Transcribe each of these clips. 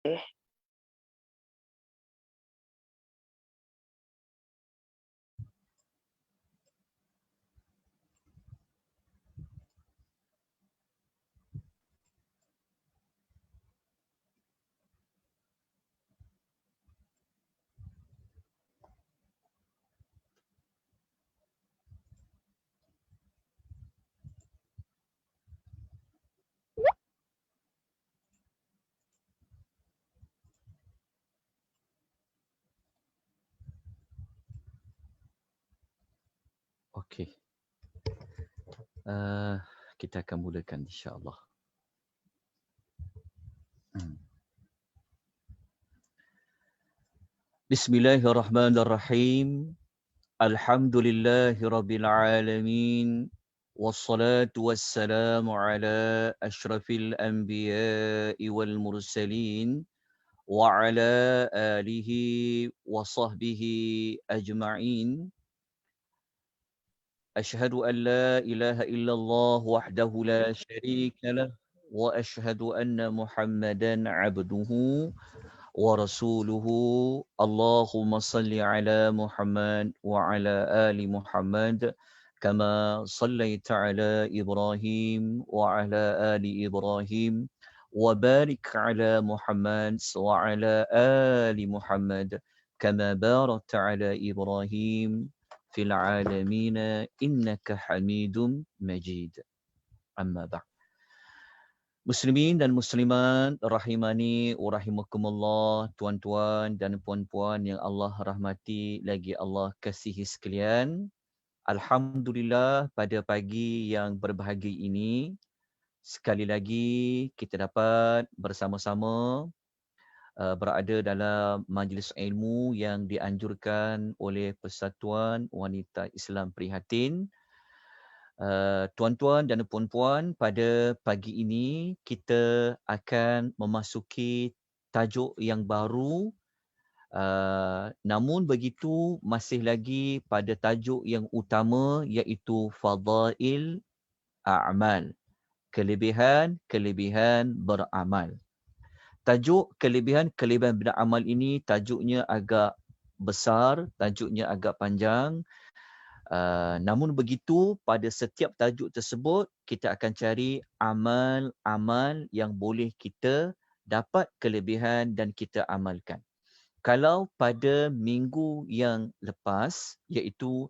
Eh, Okey. Uh, kita akan mulakan insya-Allah. Bismillahirrahmanirrahim. Alhamdulillahirabbil alamin. Wassalatu wassalamu ala asyrafil anbiya'i wal mursalin wa ala alihi wa sahbihi ajma'in. أشهد أن لا إله إلا الله وحده لا شريك له وأشهد أن محمدا عبده ورسوله. اللهم صل على محمد وعلى آل محمد كما صليت على إبراهيم وعلى آل إبراهيم وبارك على محمد وعلى آل محمد كما باركت على إبراهيم في العالمين إنك حميد مجيد. أما بعد. Muslimin dan muslimat rahimani wa rahimakumullah, tuan-tuan dan puan-puan yang Allah rahmati lagi Allah kasihi sekalian. Alhamdulillah, pada pagi yang berbahagia ini sekali lagi kita dapat bersama-sama berada dalam majlis ilmu yang dianjurkan oleh Persatuan Wanita Islam Prihatin. Tuan-tuan dan puan-puan, pada pagi ini kita akan memasuki tajuk yang baru. Namun begitu masih lagi pada tajuk yang utama, iaitu fadail a'mal. Kelebihan-kelebihan beramal. Tajuk kelebihan-kelebihan beramal ini tajuknya agak besar, tajuknya agak panjang. Namun begitu, pada setiap tajuk tersebut, kita akan cari amal-amal yang boleh kita dapat kelebihan dan kita amalkan. Kalau pada minggu yang lepas, iaitu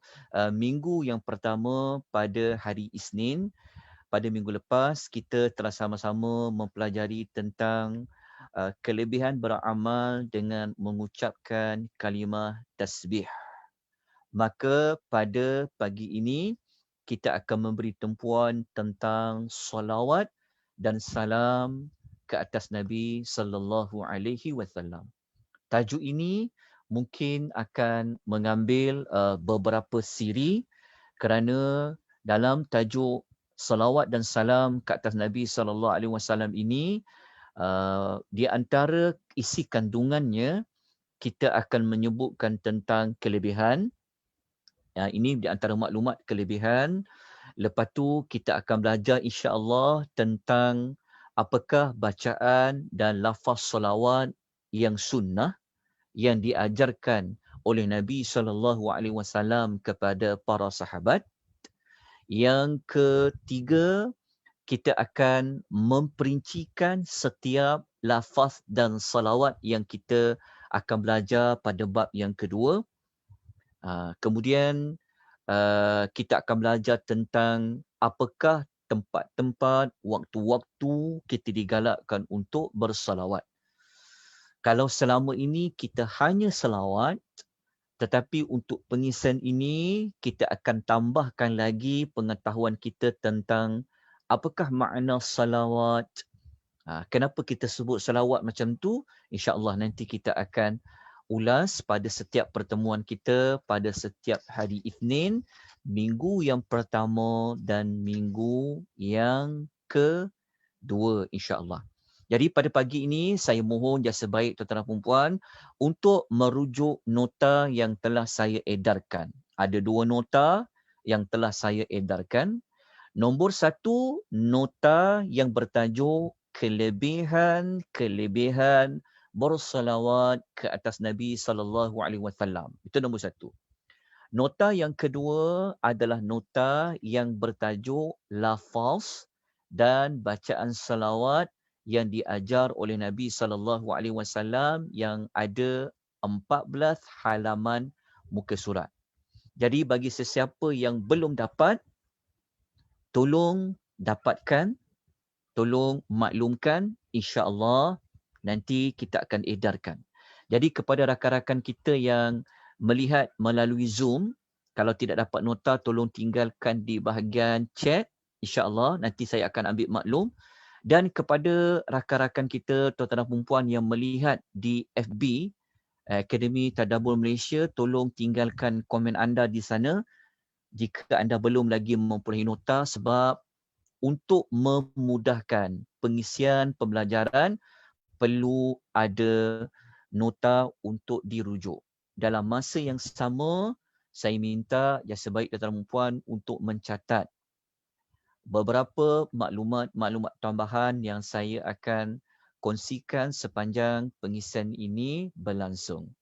minggu yang pertama pada hari Isnin, pada minggu lepas kita telah sama-sama mempelajari tentang kelebihan beramal dengan mengucapkan kalimah tasbih. Maka pada pagi ini kita akan memberi tumpuan tentang solawat dan salam ke atas Nabi sallallahu alaihi wasallam. Tajuk ini mungkin akan mengambil beberapa siri, kerana dalam tajuk solawat dan salam ke atas Nabi sallallahu alaihi wasallam ini, di antara isi kandungannya kita akan menyebutkan tentang kelebihan. Ini di antara maklumat kelebihan. Lepas tu kita akan belajar insya-Allah tentang apakah bacaan dan lafaz solawat yang sunnah yang diajarkan oleh Nabi SAW kepada para sahabat. Yang ketiga, kita akan memperincikan setiap lafaz dan salawat yang kita akan belajar pada bab yang kedua. Kemudian kita akan belajar tentang apakah tempat-tempat, waktu-waktu kita digalakkan untuk bersalawat. Kalau selama ini kita hanya salawat, tetapi untuk pengisian ini kita akan tambahkan lagi pengetahuan kita tentang apakah makna salawat. Kenapa kita sebut salawat macam tu? InsyaAllah nanti kita akan ulas pada setiap pertemuan kita pada setiap hari Isnin, minggu yang pertama dan minggu yang kedua insya-Allah. Jadi pada pagi ini saya mohon jasa baik tuan-tuan dan puan-puan untuk merujuk nota yang telah saya edarkan. Ada 2 nota yang telah saya edarkan. Nombor 1, nota yang bertajuk kelebihan-kelebihan bersalawat ke atas Nabi SAW. Itu nombor satu. Nota yang kedua adalah nota yang bertajuk lafaz dan bacaan salawat yang diajar oleh Nabi SAW yang ada 14 halaman muka surat. Jadi bagi sesiapa yang belum dapat, tolong dapatkan, tolong maklumkan, insya-Allah nanti kita akan edarkan. Jadi kepada rakan-rakan kita yang melihat melalui Zoom, kalau tidak dapat nota tolong tinggalkan di bahagian chat, insya-Allah nanti saya akan ambil maklum. Dan kepada rakan-rakan kita tuan-tuan dan puan yang melihat di FB Akademi Tadabbur Malaysia, tolong tinggalkan komen anda di sana jika anda belum lagi mempunyai nota, sebab untuk memudahkan pengisian pembelajaran perlu ada nota untuk dirujuk. Dalam masa yang sama, saya minta yang sebaik tuan-tuan dan puan untuk mencatat beberapa maklumat tambahan yang saya akan kongsikan sepanjang pengisian ini berlangsung.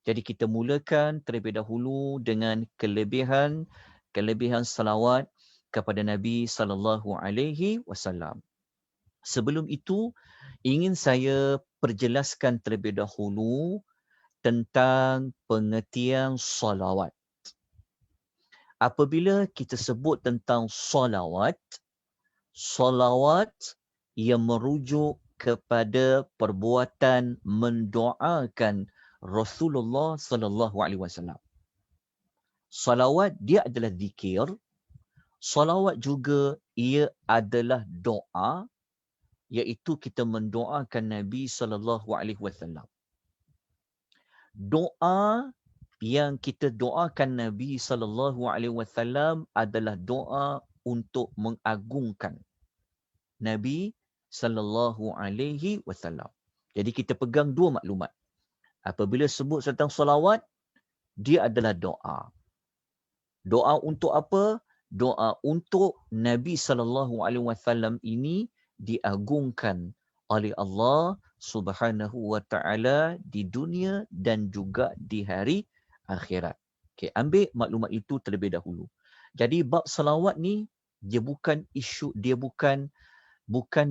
Jadi kita mulakan terlebih dahulu dengan kelebihan salawat kepada Nabi SAW. Sebelum itu, ingin saya perjelaskan terlebih dahulu tentang pengertian salawat. Apabila kita sebut tentang salawat ia merujuk kepada perbuatan mendoakan Rasulullah SAW. Salawat dia adalah zikir. Salawat juga ia adalah doa, iaitu kita mendoakan Nabi SAW. Doa yang kita doakan Nabi SAW adalah doa untuk mengagungkan Nabi SAW. Jadi kita pegang dua maklumat. Apabila sebut tentang salawat, dia adalah doa. Doa untuk apa? Doa untuk Nabi SAW ini diagungkan oleh Allah Subhanahu wa taala di dunia dan juga di hari akhirat. Okey, ambil maklumat itu terlebih dahulu. Jadi bab salawat ni dia bukan isu, dia bukan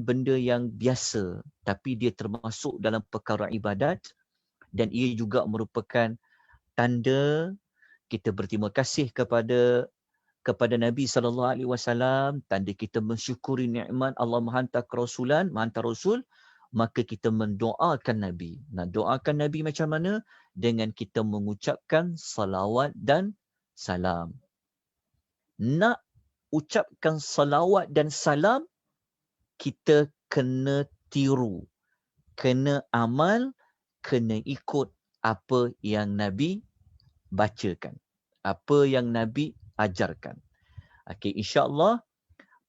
benda yang biasa, tapi dia termasuk dalam perkara ibadat dan ia juga merupakan tanda kita berterima kasih kepada Nabi SAW, tanda kita mensyukuri nikmat Allah menghantar kerasulan, menghantar rasul, maka kita mendoakan Nabi. Nah, doakan Nabi macam mana? Dengan kita mengucapkan salawat dan salam. Nak ucapkan salawat dan salam, kita kena tiru, kena amal, kena ikut apa yang Nabi bacakan, apa yang Nabi ajarkan. Okey, insya-Allah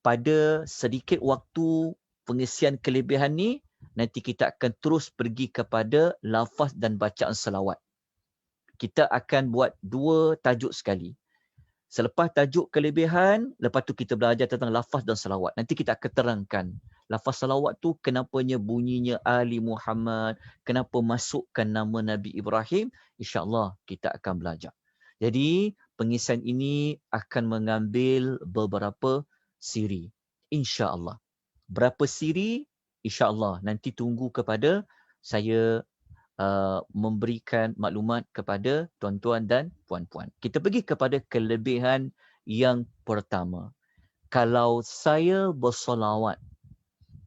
pada sedikit waktu pengisian kelebihan ni, nanti kita akan terus pergi kepada lafaz dan bacaan selawat. Kita akan buat dua tajuk sekali. Selepas tajuk kelebihan, lepas tu kita belajar tentang lafaz dan selawat. Nanti kita akan terangkan lafaz selawat tu kenapanya bunyinya Ali Muhammad, kenapa masukkan nama Nabi Ibrahim, insya-Allah kita akan belajar. Jadi, pengisian ini akan mengambil beberapa siri, insya-Allah. Berapa siri? Insya-Allah nanti tunggu kepada saya memberikan maklumat kepada tuan-tuan dan puan-puan. Kita pergi kepada kelebihan yang pertama. Kalau saya bersolawat,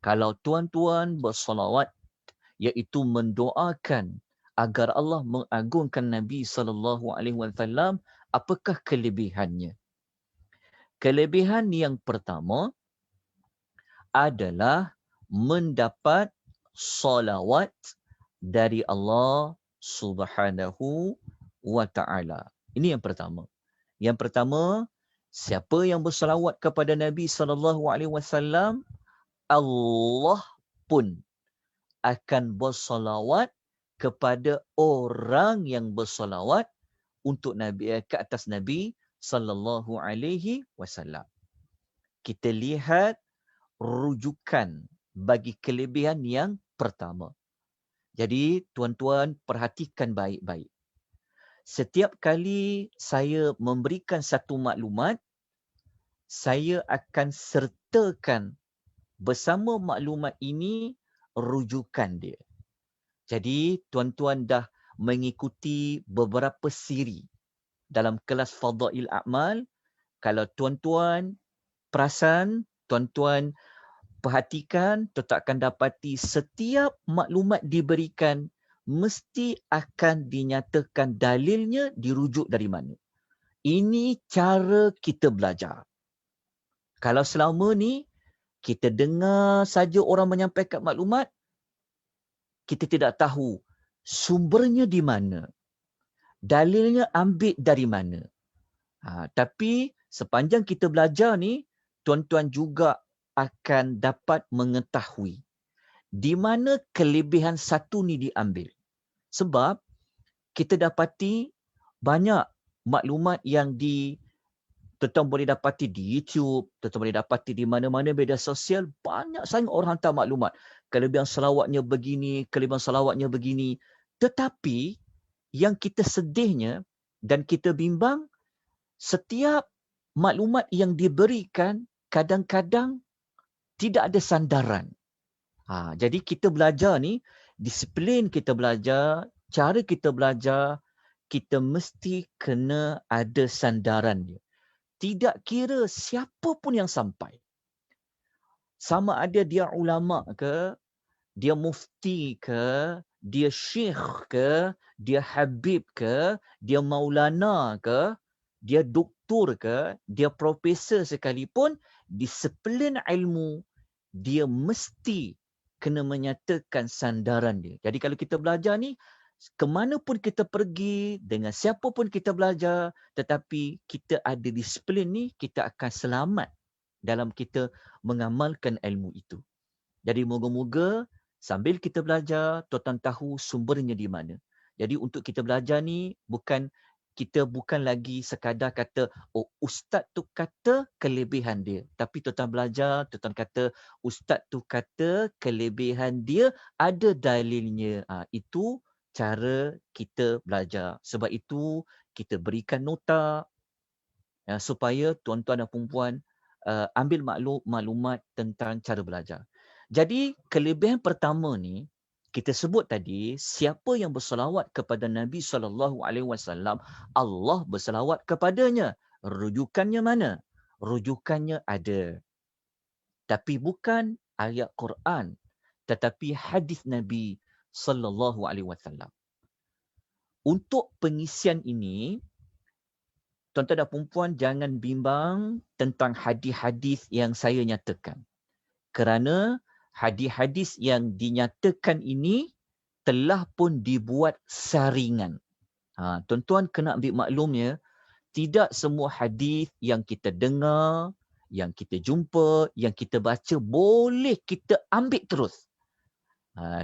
kalau tuan-tuan bersolawat, iaitu mendoakan agar Allah mengagungkan Nabi SAW, apakah kelebihannya? Kelebihan yang pertama adalah mendapat solawat dari Allah Subhanahu wa taala. Ini yang pertama. Yang pertama, siapa yang berselawat kepada Nabi SAW, Allah pun akan berselawat kepada orang yang berselawat untuk Nabi, ke atas Nabi SAW. Kita lihat rujukan bagi kelebihan yang pertama. Jadi tuan-tuan perhatikan baik-baik. Setiap kali saya memberikan satu maklumat, saya akan sertakan bersama maklumat ini rujukan dia. Jadi tuan-tuan dah mengikuti beberapa siri dalam kelas Fadail A'mal. Kalau tuan-tuan perasan, tuan-tuan perhatikan, tuan akan dapati setiap maklumat diberikan mesti akan dinyatakan dalilnya dirujuk dari mana. Ini cara kita belajar. Kalau selama ni kita dengar saja orang menyampaikan maklumat, kita tidak tahu sumbernya di mana, dalilnya ambil dari mana. Tapi sepanjang kita belajar ni, tuan-tuan juga akan dapat mengetahui di mana kelebihan satu ni diambil. Sebab kita dapati banyak maklumat yang tuan-tuan boleh dapati di YouTube, tuan-tuan boleh dapati di mana-mana media sosial, banyak sangat orang hantar maklumat. Kelebihan selawatnya begini, kelebihan selawatnya begini. Tetapi yang kita sedihnya dan kita bimbang, setiap maklumat yang diberikan kadang-kadang tidak ada sandaran. Jadi kita belajar ni, disiplin kita belajar, cara kita belajar, kita mesti kena ada sandaran dia. Tidak kira siapa pun yang sampai. Sama ada dia ulama ke, dia mufti ke, dia syekh ke, dia habib ke, dia maulana ke, dia doktor ke, dia profesor sekalipun, disiplin ilmu, dia mesti kena menyatakan sandaran dia. Jadi kalau kita belajar ni, kemana pun kita pergi, dengan siapa pun kita belajar, tetapi kita ada disiplin ni, kita akan selamat dalam kita mengamalkan ilmu itu. Jadi moga-moga sambil kita belajar, tuan-tuan tahu sumbernya di mana. Jadi untuk kita belajar ni, kita bukan lagi sekadar kata, oh ustaz tu kata kelebihan dia. Tapi tuan-tuan belajar, tuan-tuan kata, ustaz tu kata kelebihan dia ada dalilnya. Itu cara kita belajar. Sebab itu kita berikan nota supaya tuan-tuan dan puan-puan ambil maklumat tentang cara belajar. Jadi kelebihan pertama ni, kita sebut tadi, siapa yang berselawat kepada Nabi SAW, Allah berselawat kepadanya. Rujukannya mana? Rujukannya ada. Tapi bukan ayat Quran, tetapi hadis Nabi SAW. Untuk pengisian ini, tuan-tuan dan puan-puan jangan bimbang tentang hadis-hadis yang saya nyatakan. Kerana hadis-hadis yang dinyatakan ini telah pun dibuat saringan. Tuan-tuan kena ambil maklumnya, tidak semua hadis yang kita dengar, yang kita jumpa, yang kita baca boleh kita ambil terus.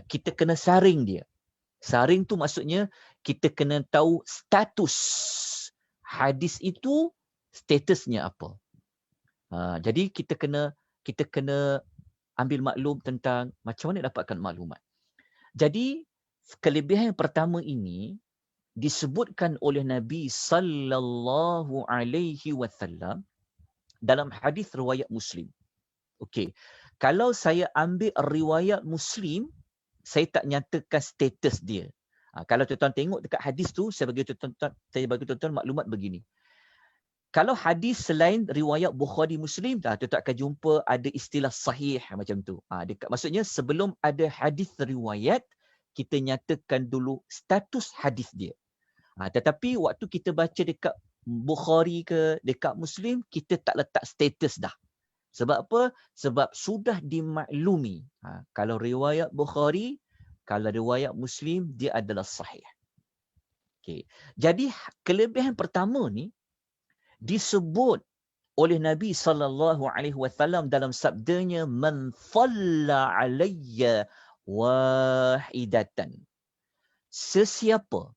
Kita kena saring dia. Saring tu maksudnya kita kena tahu status hadis itu, statusnya apa. Jadi kita kena ambil maklum tentang macam mana dapatkan maklumat. Jadi kelebihan yang pertama ini disebutkan oleh Nabi sallallahu alaihi wasallam dalam hadis riwayat Muslim. Okey. Kalau saya ambil riwayat Muslim, saya tak nyatakan status dia. Kalau tuan-tuan tengok dekat hadis tu, saya bagi tuan-tuan maklumat begini. Kalau hadis selain riwayat Bukhari Muslim, tuan-tuan akan jumpa ada istilah sahih macam tu. Maksudnya sebelum ada hadis riwayat, kita nyatakan dulu status hadis dia. Tetapi waktu kita baca dekat Bukhari ke, dekat Muslim, kita tak letak status dah. Sebab apa? Sebab sudah dimaklumi. Kalau riwayat Bukhari, kalau riwayat Muslim, dia adalah sahih. Okay. Jadi kelebihan pertama ni disebut oleh Nabi SAW dalam sabdanya, man thalla alayya wahidatan. Sesiapa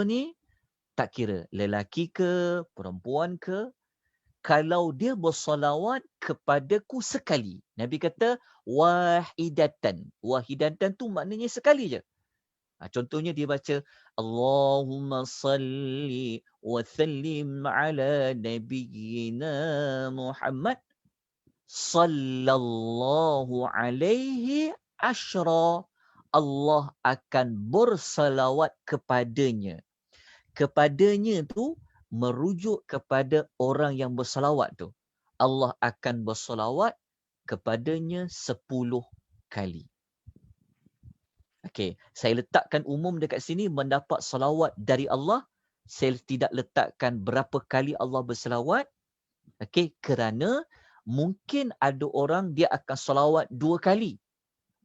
ni tak kira lelaki ke, perempuan ke, kalau dia bersolawat kepadaku sekali. Nabi kata wahidatan. Wahidatan tu maknanya sekali je. Contohnya dia baca Allahumma salli wa sallim ala nabiyyina Muhammad sallallahu alaihi asyra. Allah akan bersalawat kepadanya. Kepadanya tu merujuk kepada orang yang bersalawat tu. Allah akan bersalawat kepadanya 10 kali. Okey, saya letakkan umum dekat sini mendapat salawat dari Allah. Saya tidak letakkan berapa kali Allah bersalawat. Okey, kerana mungkin ada orang dia akan salawat 2 kali.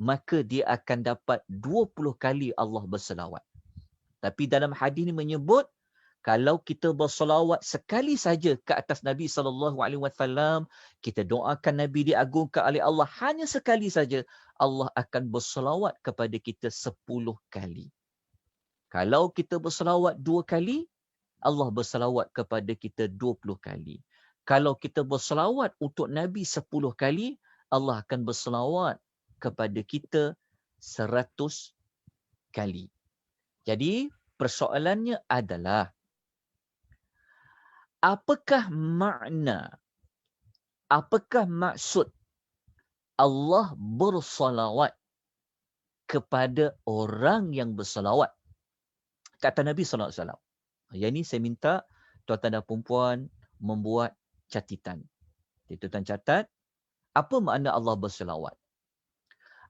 Maka dia akan dapat 20 kali Allah bersalawat. Tapi dalam hadis ini menyebut kalau kita bersolawat sekali saja ke atas Nabi SAW, kita doakan Nabi diagungkan oleh Allah hanya sekali saja, Allah akan bersolawat kepada kita 10 kali. Kalau kita bersolawat 2 kali, Allah bersolawat kepada kita 20 kali. Kalau kita bersolawat untuk Nabi 10 kali, Allah akan bersolawat kepada kita 100 kali. Jadi, persoalannya adalah apakah makna, apakah maksud Allah bersolawat kepada orang yang bersolawat kata Nabi SAW. Yang ini saya minta tuan-tuan dan puan membuat catatan. Tuan-tuan catat, apa makna Allah bersolawat?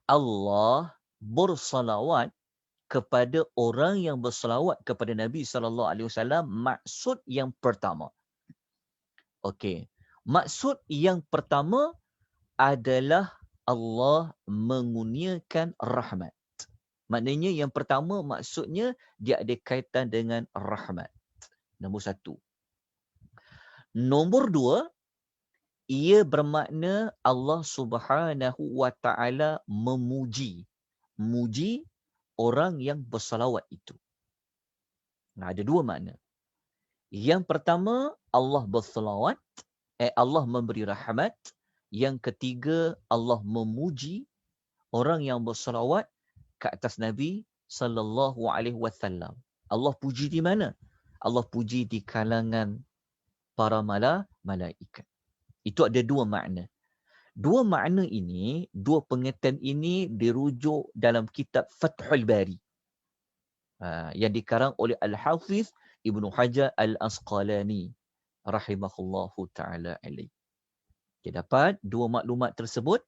Allah bersolawat kepada orang yang bersolawat kepada Nabi SAW, maksud yang pertama. Okey. Maksud yang pertama adalah Allah mengurniakan rahmat. Maknanya yang pertama maksudnya dia ada kaitan dengan rahmat. Nombor 1. Nombor 2, ia bermakna Allah Subhanahu wa taala memuji orang yang bersalawat itu. Nah, ada 2 makna. Yang pertama, Allah bersalawat, Allah memberi rahmat. Yang ketiga, Allah memuji orang yang bersalawat ke atas Nabi sallallahu alaihi wasallam. Allah puji di mana? Allah puji di kalangan para malaikat. Itu ada 2 makna. 2 makna ini, 2 pengertian ini dirujuk dalam kitab Fathul Bari. Yang dikarang oleh Al-Hafiz Ibnu Hajar Al-Asqalani rahimahullahu ta'ala alaih. Kita dapat 2 maklumat tersebut.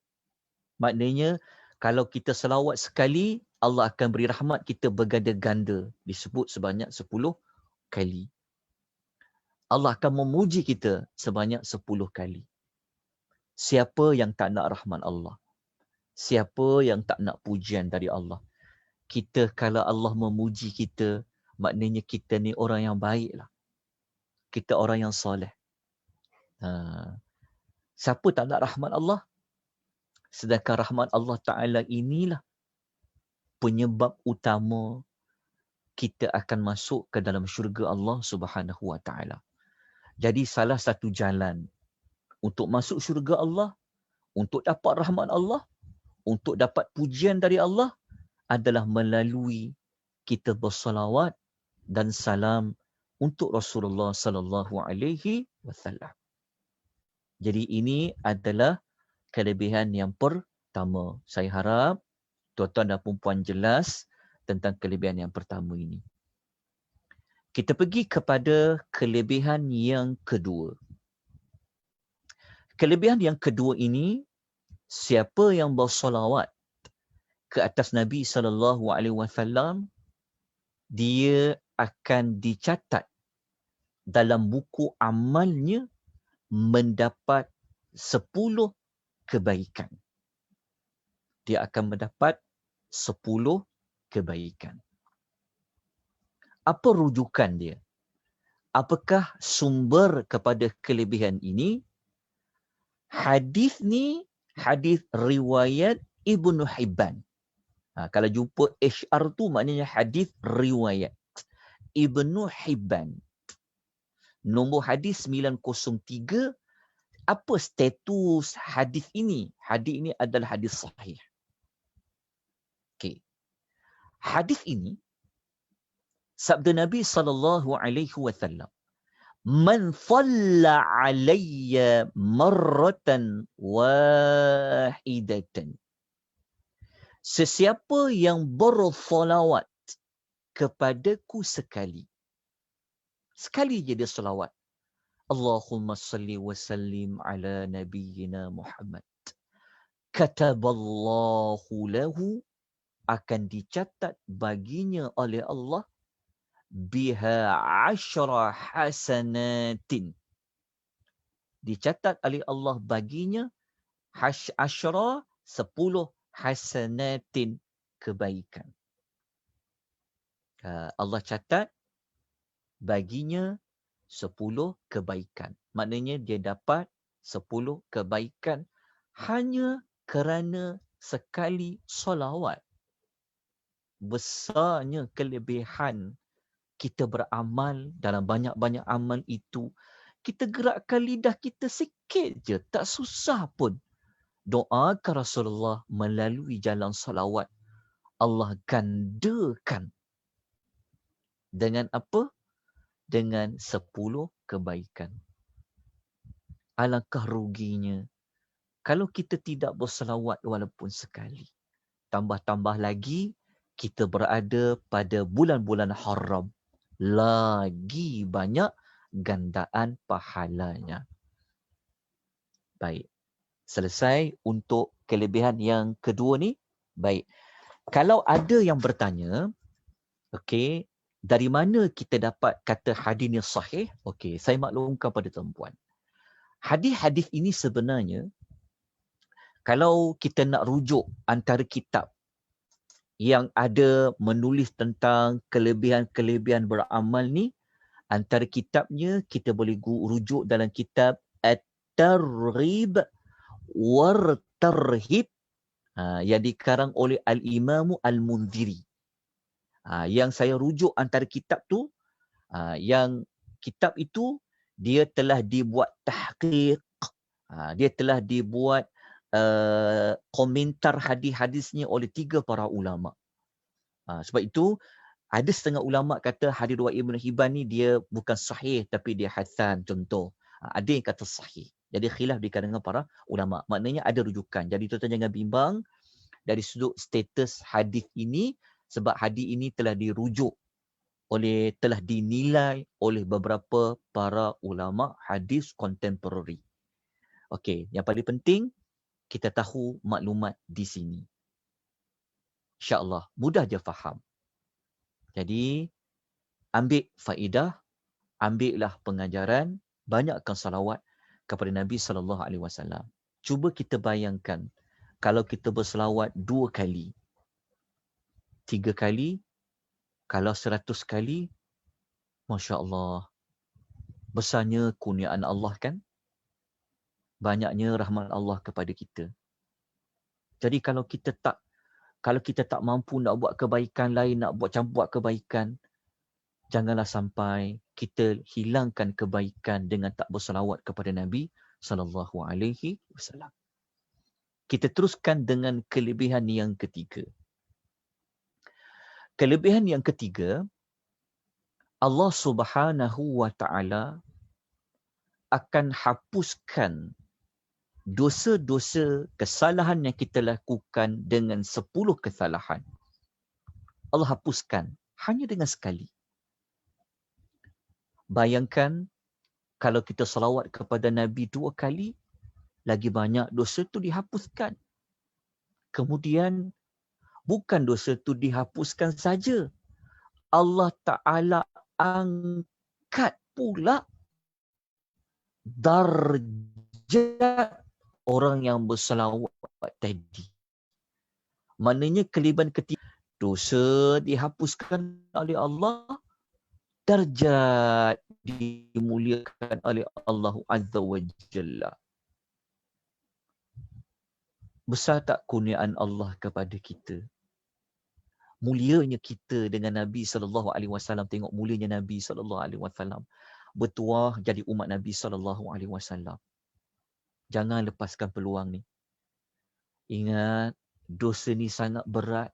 Maknanya kalau kita selawat sekali, Allah akan beri rahmat kita berganda-ganda. Disebut sebanyak 10 kali. Allah akan memuji kita sebanyak 10 kali. Siapa yang tak nak rahmat Allah? Siapa yang tak nak pujian dari Allah? Kita kalau Allah memuji kita, maknanya kita ni orang yang baik lah. Kita orang yang soleh. Siapa tak nak rahmat Allah? Sedangkan rahmat Allah Ta'ala inilah penyebab utama kita akan masuk ke dalam syurga Allah Subhanahu Wa Ta'ala. Jadi salah satu jalan untuk masuk syurga Allah, untuk dapat rahmat Allah, untuk dapat pujian dari Allah adalah melalui kita bersalawat dan salam untuk Rasulullah sallallahu alaihi wasallam. Jadi ini adalah kelebihan yang pertama. Saya harap tuan-tuan dan puan jelas tentang kelebihan yang pertama ini. Kita pergi kepada kelebihan yang kedua. Kelebihan yang kedua ini, siapa yang bersolawat ke atas Nabi SAW, dia akan dicatat dalam buku amalnya mendapat 10 kebaikan. Dia akan mendapat 10 kebaikan. Apa rujukan dia? Apakah sumber kepada kelebihan ini? Hadis ni hadis riwayat Ibnu Hibban. Kalau jumpa HR tu maknanya hadis riwayat Ibnu Hibban. Nombor hadis 903 Apa status hadis ini? Hadis ini adalah hadis sahih. Okey. Hadis ini sabda Nabi SAW, "Man shalla alayya marratan wahidatan." Sesiapa yang bersolawat kepadaku sekali. Sekali je dia solawat. Allahumma salli wa sallim ala nabiyyina Muhammad. Kataballahu lahu, akan dicatat baginya oleh Allah biha 10 hasanatin. Dicatat oleh Allah baginya 10 hasanatin kebaikan. Allah catat baginya 10 kebaikan. Maknanya dia dapat 10 kebaikan hanya kerana sekali solawat. Besarnya kelebihan kita beramal dalam banyak-banyak amal itu. Kita gerakkan lidah kita sikit je, tak susah pun. Doakan Rasulullah melalui jalan solawat. Allah gandakan. Dengan apa? Dengan 10 kebaikan. Alangkah ruginya kalau kita tidak berselawat walaupun sekali. Tambah-tambah lagi, kita berada pada bulan-bulan haram. Lagi banyak gandaan pahalanya. Baik. Selesai untuk kelebihan yang kedua ni. Baik. Kalau ada yang bertanya, okey, dari mana kita dapat kata hadis ni sahih? Okey, saya maklumkan pada tuan-puan. Hadis-hadis ini sebenarnya, kalau kita nak rujuk antara kitab yang ada menulis tentang kelebihan-kelebihan beramal ni, antara kitabnya kita boleh rujuk dalam kitab At-Targhib War-Tarhib yang dikarang oleh Al-Imam Al-Mundhiri. Yang saya rujuk antara kitab tu, yang kitab itu dia telah dibuat tahqiq, dia telah dibuat komentar hadis-hadisnya oleh 3 para ulama. Sebab itu ada setengah ulama kata hadis riwayat Ibn Hibban ni dia bukan sahih tapi dia hasan, contoh. Ada yang kata sahih. Jadi khilaf di kalangan para ulama. Maknanya ada rujukan. Jadi tuan-tuan jangan bimbang dari sudut status hadis ini, sebab hadis ini telah dirujuk telah dinilai oleh beberapa para ulama hadis kontemporari. Okey, yang paling penting kita tahu maklumat di sini. InsyaAllah mudah je faham. Jadi ambil faedah, ambillah pengajaran, banyakkan salawat kepada Nabi SAW. Cuba kita bayangkan kalau kita berselawat 2 kali, 3 kali, kalau 100 kali, Masya Allah, besarnya kurniaan Allah kan? Banyaknya rahmat Allah kepada kita. Jadi kalau kita tak mampu nak buat kebaikan lain, nak buat kebaikan, janganlah sampai kita hilangkan kebaikan dengan tak berselawat kepada Nabi SAW. Kita teruskan dengan kelebihan yang ketiga. Kelebihan yang ketiga, Allah Subhanahu wa Ta'ala akan hapuskan dosa-dosa kesalahan yang kita lakukan dengan 10 kesalahan. Allah hapuskan hanya dengan sekali. Bayangkan kalau kita salawat kepada Nabi 2 kali, lagi banyak dosa tu dihapuskan. Kemudian bukan dosa tu dihapuskan saja, Allah Ta'ala angkat pula darjat orang yang berselawat tadi. Maknanya kelebihan ketiga, dosa dihapuskan oleh Allah, darjat dimuliakan oleh Allah Azza wa Jalla. Besar tak kurniaan Allah kepada kita? Mulianya kita dengan Nabi SAW. Tengok mulianya Nabi SAW. Bertuah jadi umat Nabi SAW. Jangan lepaskan peluang ni. Ingat, dosa ni sangat berat.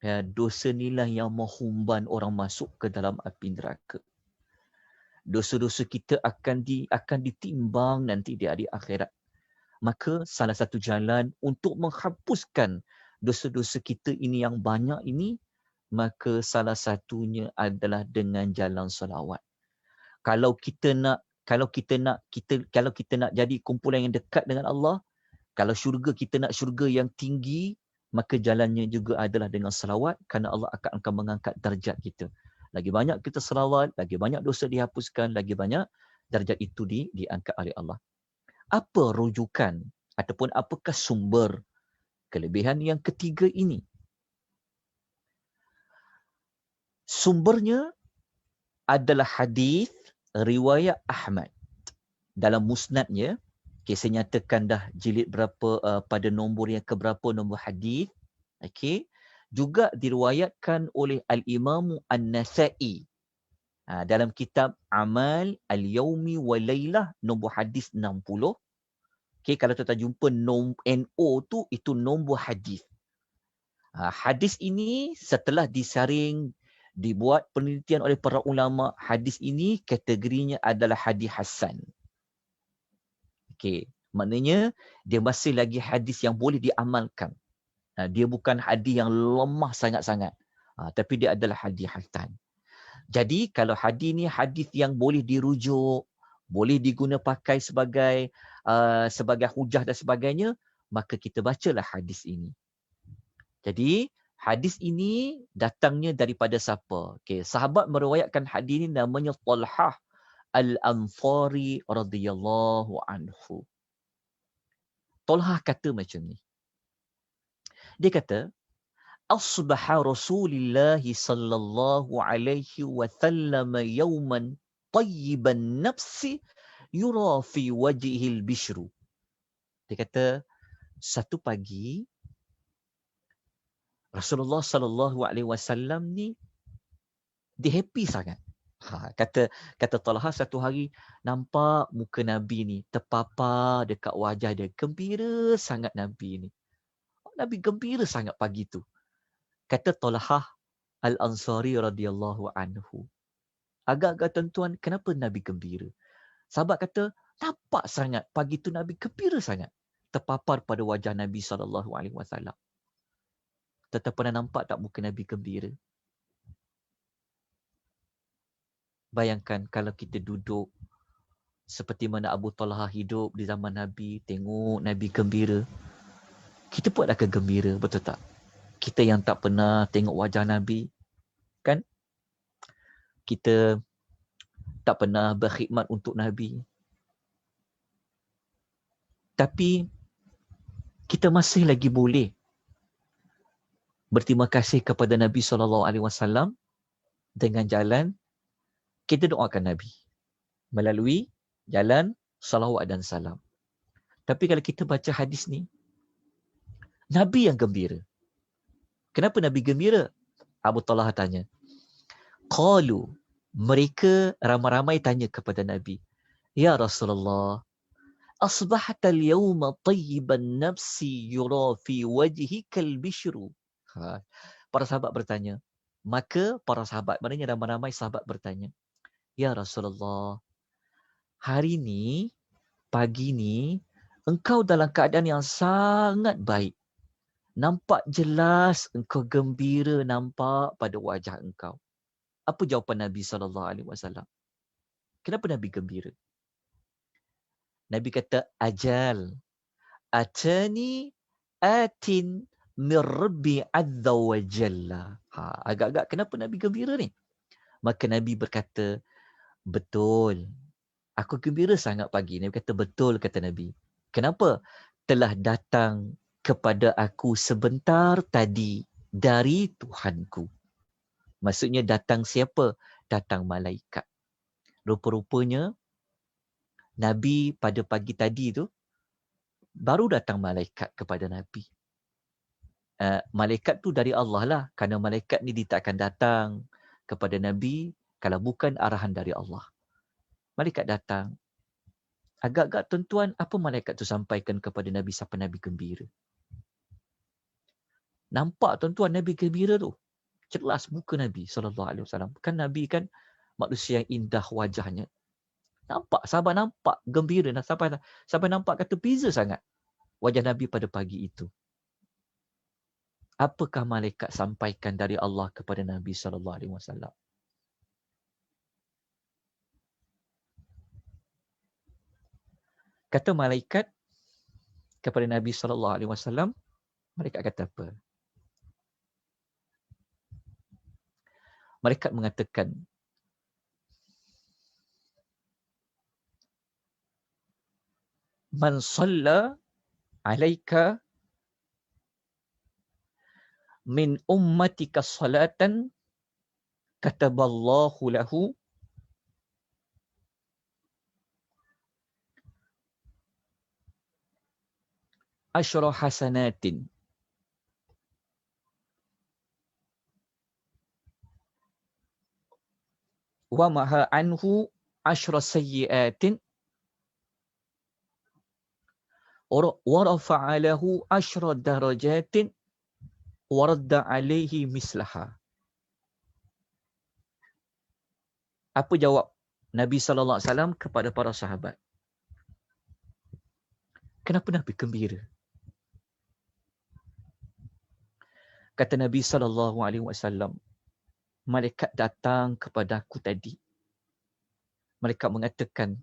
Ya, dosa inilah yang menghumban orang masuk ke dalam api neraka. Dosa-dosa kita akan ditimbang nanti di hari akhirat. Maka salah satu jalan untuk menghapuskan dosa-dosa kita ini yang banyak ini, maka salah satunya adalah dengan jalan selawat. Kalau kita nak jadi kumpulan yang dekat dengan Allah, kalau syurga kita nak syurga yang tinggi, maka jalannya juga adalah dengan selawat, kerana Allah akan mengangkat darjat kita. Lagi banyak kita selawat, lagi banyak dosa dihapuskan, lagi banyak darjat itu diangkat oleh Allah. Apa rujukan ataupun apakah sumber kelebihan yang ketiga ini? Sumbernya adalah hadis riwayat Ahmad. Dalam musnadnya, saya nyatakan dah jilid berapa, pada nombor yang keberapa nombor hadis. Okey. Juga diriwayatkan oleh Al-Imam An-Nasa'i. Dalam kitab Amal Al-Yawmi wa Laylah nombor hadis 60. Okey, kalau tuan-tuan jumpa NO tu, itu nombor hadis. Hadis ini setelah disaring, dibuat penelitian oleh para ulama, hadis ini kategorinya adalah hadis hasan. Okey, maknanya dia masih lagi hadis yang boleh diamalkan. Dia bukan hadis yang lemah sangat-sangat. Tapi dia adalah hadis hasan. Jadi kalau hadis ni hadis yang boleh dirujuk, boleh diguna pakai sebagai hujah dan sebagainya, maka kita bacalah hadis ini. Jadi hadis ini datangnya daripada siapa? Okey, sahabat meriwayatkan hadis ini namanya Talhah Al-Ansari radhiyallahu anhu. Talhah kata macam ni. Dia kata, asbaha Rasulullah sallallahu alaihi wasallam yawman tayyiban nafsi yura fi wajhil bishru. Dia kata, satu pagi Rasulullah sallallahu alaihi wasallam ni dia happy sangat. Kata Talha, satu hari nampak muka Nabi ni terpapar dekat wajah dia. Gembira sangat Nabi ni. Nabi gembira sangat pagi tu. Kata Talha Al-Ansari radhiyallahu anhu. Agak-agak tuan-tuan, kenapa Nabi gembira? Sahabat kata, nampak sangat pagi tu Nabi gembira sangat. Terpapar pada wajah Nabi SAW. Tetap pernah nampak tak muka Nabi gembira? Bayangkan kalau kita duduk seperti mana Abu Talha hidup di zaman Nabi, tengok Nabi gembira. Kita pun akan gembira, betul tak? Kita yang tak pernah tengok wajah Nabi, kan? Kita tak pernah berkhidmat untuk Nabi. Tapi kita masih lagi boleh berterima kasih kepada Nabi SAW dengan jalan kita doakan Nabi melalui jalan salawat dan salam. Tapi kalau kita baca hadis ni, Nabi yang gembira. Kenapa Nabi gembira? Abu Talha tanya. Qalu, mereka ramai-ramai tanya kepada Nabi, ya Rasulullah, asbahta al-yawma tayyiban nafsi yura fi wajhika al-bishru. Para sahabat bertanya. Maka para sahabat, maknanya ramai-ramai sahabat bertanya, ya Rasulullah, hari ni, pagi ni, engkau dalam keadaan yang sangat baik. Nampak jelas engkau gembira nampak pada wajah engkau. Apa jawapan Nabi SAW? Kenapa Nabi gembira? Nabi kata, ajal, atani atin min Rabbi azza wa jalla. Agak-agak kenapa Nabi gembira ni? Maka Nabi berkata, betul. Aku gembira sangat pagi. Nabi kata, betul, kata Nabi. Kenapa? Telah datang kepada aku sebentar tadi dari Tuhanku. Maksudnya datang siapa? Datang malaikat. Rupa-rupanya Nabi pada pagi tadi tu baru datang malaikat kepada Nabi. Malaikat tu dari Allah lah. Kerana malaikat ni dia tak akan datang kepada Nabi kalau bukan arahan dari Allah. Malaikat datang. Agak-agak tuan-tuan, apa malaikat tu sampaikan kepada Nabi sampai Nabi gembira? Nampak tuan-tuan Nabi gembira tu. Jelas muka Nabi SAW. Kan Nabi kan manusia yang indah wajahnya. Nampak, sahabat nampak gembira. Sampai nampak kata beza sangat wajah Nabi pada pagi itu. Apakah malaikat sampaikan dari Allah kepada Nabi SAW? Kata malaikat kepada Nabi SAW, malaikat kata apa? Malaikat mengatakan, Man salla alaika min ummatika salatan kataballahu lahu asyra hasanatin wa maha anhu asyra sayyiatin wa rafa'a lahu asyra darajatin wa radda alaihi mislaha. Apa jawab Nabi SAW kepada para sahabat? Kenapa Nabi gembira? Kata Nabi SAW, malaikat datang kepada aku tadi. Malaikat mengatakan,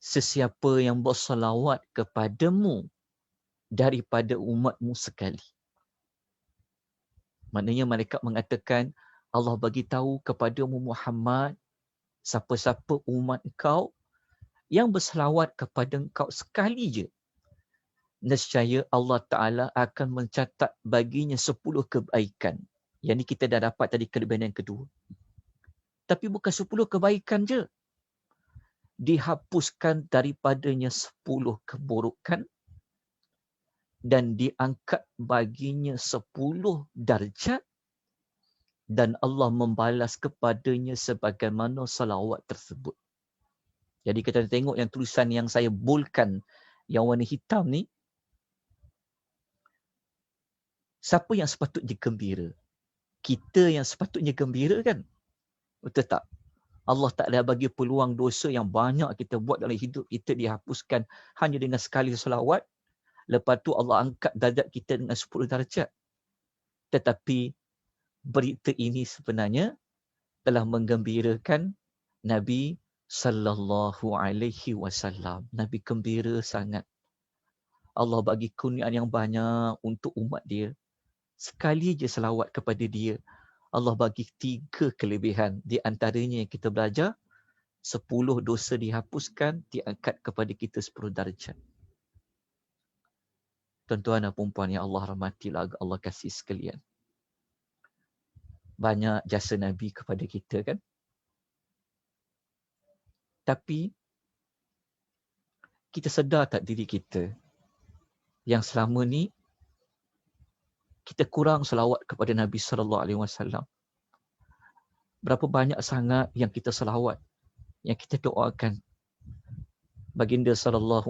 sesiapa yang bersalawat kepadamu daripada umatmu sekali. Maknanya malaikat mengatakan, Allah bagi tahu kepadamu Muhammad, siapa-siapa umat engkau yang bersalawat kepada engkau sekali je, nescaya Allah Ta'ala akan mencatat baginya 10 kebaikan. Yang ni kita dah dapat tadi kelebihan yang kedua. Tapi bukan 10 kebaikan je. Dihapuskan daripadanya 10 keburukan dan diangkat baginya 10 darjat dan Allah membalas kepadanya sebagaimana salawat tersebut. Jadi kita tengok yang tulisan yang saya boldkan yang warna hitam ni, siapa yang sepatutnya gembira? Kita yang sepatutnya gembira kan? Betul tak? Allah Ta'ala bagi peluang dosa yang banyak kita buat dalam hidup kita dihapuskan hanya dengan sekali salawat. Lepas tu Allah angkat darjat kita dengan 10 darjat. Tetapi berita ini sebenarnya telah menggembirakan Nabi sallallahu alaihi wasallam. Nabi gembira sangat. Allah bagi kurniaan yang banyak untuk umat dia. Sekali je selawat kepada dia, Allah bagi 3 kelebihan. Di antaranya yang kita belajar, 10 dosa dihapuskan, diangkat kepada kita 10 darjat. Tuan-tuan dan puan-puan yang Allah rahmatilah, Allah kasih sekalian. Banyak jasa Nabi kepada kita kan. Tapi, kita sedar tak diri kita yang selama ni kita kurang selawat kepada Nabi SAW. Berapa banyak sangat yang kita selawat, yang kita doakan baginda SAW.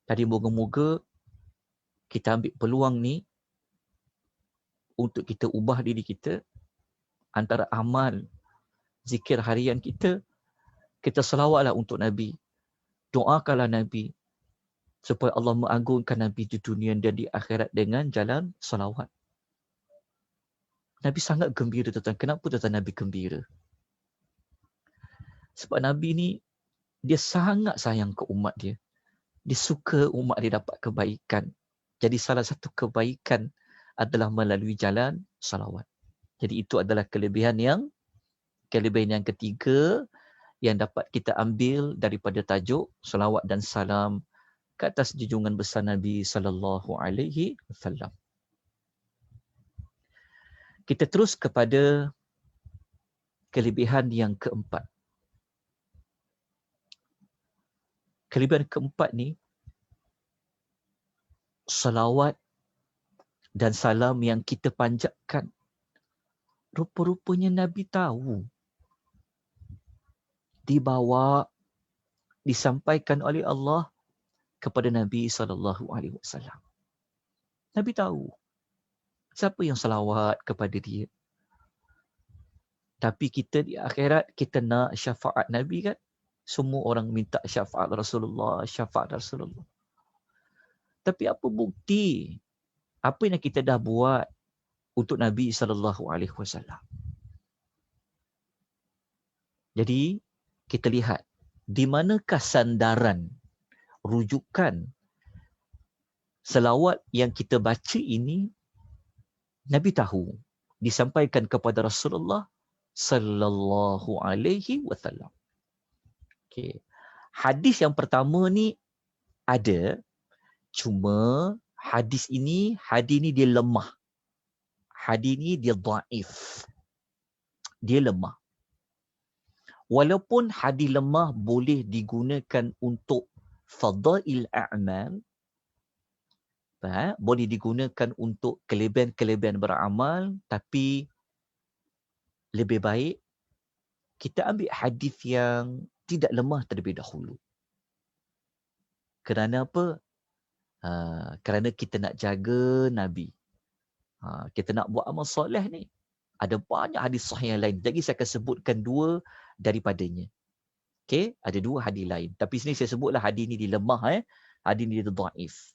Tadi moga-moga kita ambil peluang ni untuk kita ubah diri kita. Antara amal zikir harian kita, kita selawatlah untuk Nabi. Doakanlah Nabi supaya Allah mengagungkan Nabi di dunia dan di akhirat dengan jalan selawat. Nabi sangat gembira tuan-tuan. Kenapa tuan-tuan Nabi gembira? Sebab Nabi ni, dia sangat sayang ke umat dia. Dia suka umat dia dapat kebaikan. Jadi salah satu kebaikan adalah melalui jalan salawat. Jadi itu adalah kelebihan yang ketiga yang dapat kita ambil daripada tajuk salawat dan salam ke atas junjungan besar Nabi sallallahu alaihi wasallam. Kita terus kepada kelebihan yang keempat. Kelebihan keempat ni, salawat dan salam yang kita panjatkan. Rupa-rupanya Nabi tahu. Dibawa disampaikan oleh Allah kepada Nabi SAW. Nabi tahu siapa yang selawat kepada dia. Tapi kita di akhirat, kita nak syafaat Nabi kan? Semua orang minta syafaat Rasulullah, syafaat Rasulullah. Tapi apa bukti? Apa yang kita dah buat untuk Nabi SAW? Jadi, kita lihat di manakah sandaran, rujukan selawat yang kita baca ini. Nabi tahu disampaikan kepada Rasulullah sallallahu alaihi wasallam. Okey. Hadis yang pertama ni ada, cuma hadis ini dia lemah. Hadis ni dia dhaif. Dia lemah. Walaupun hadis lemah boleh digunakan untuk fadail a'mal, boleh digunakan untuk kelebihan-kelebihan beramal, tapi lebih baik kita ambil hadis yang tidak lemah terlebih dahulu. Kerana apa? Kerana kita nak jaga Nabi. Kita nak buat amal soleh ni. Ada banyak hadis sahih yang lain. Jadi saya akan sebutkan dua daripadanya. Okey, ada dua hadis lain. Tapi sini saya sebutlah hadis ni dia lemah. Hadis ni dia dhaif.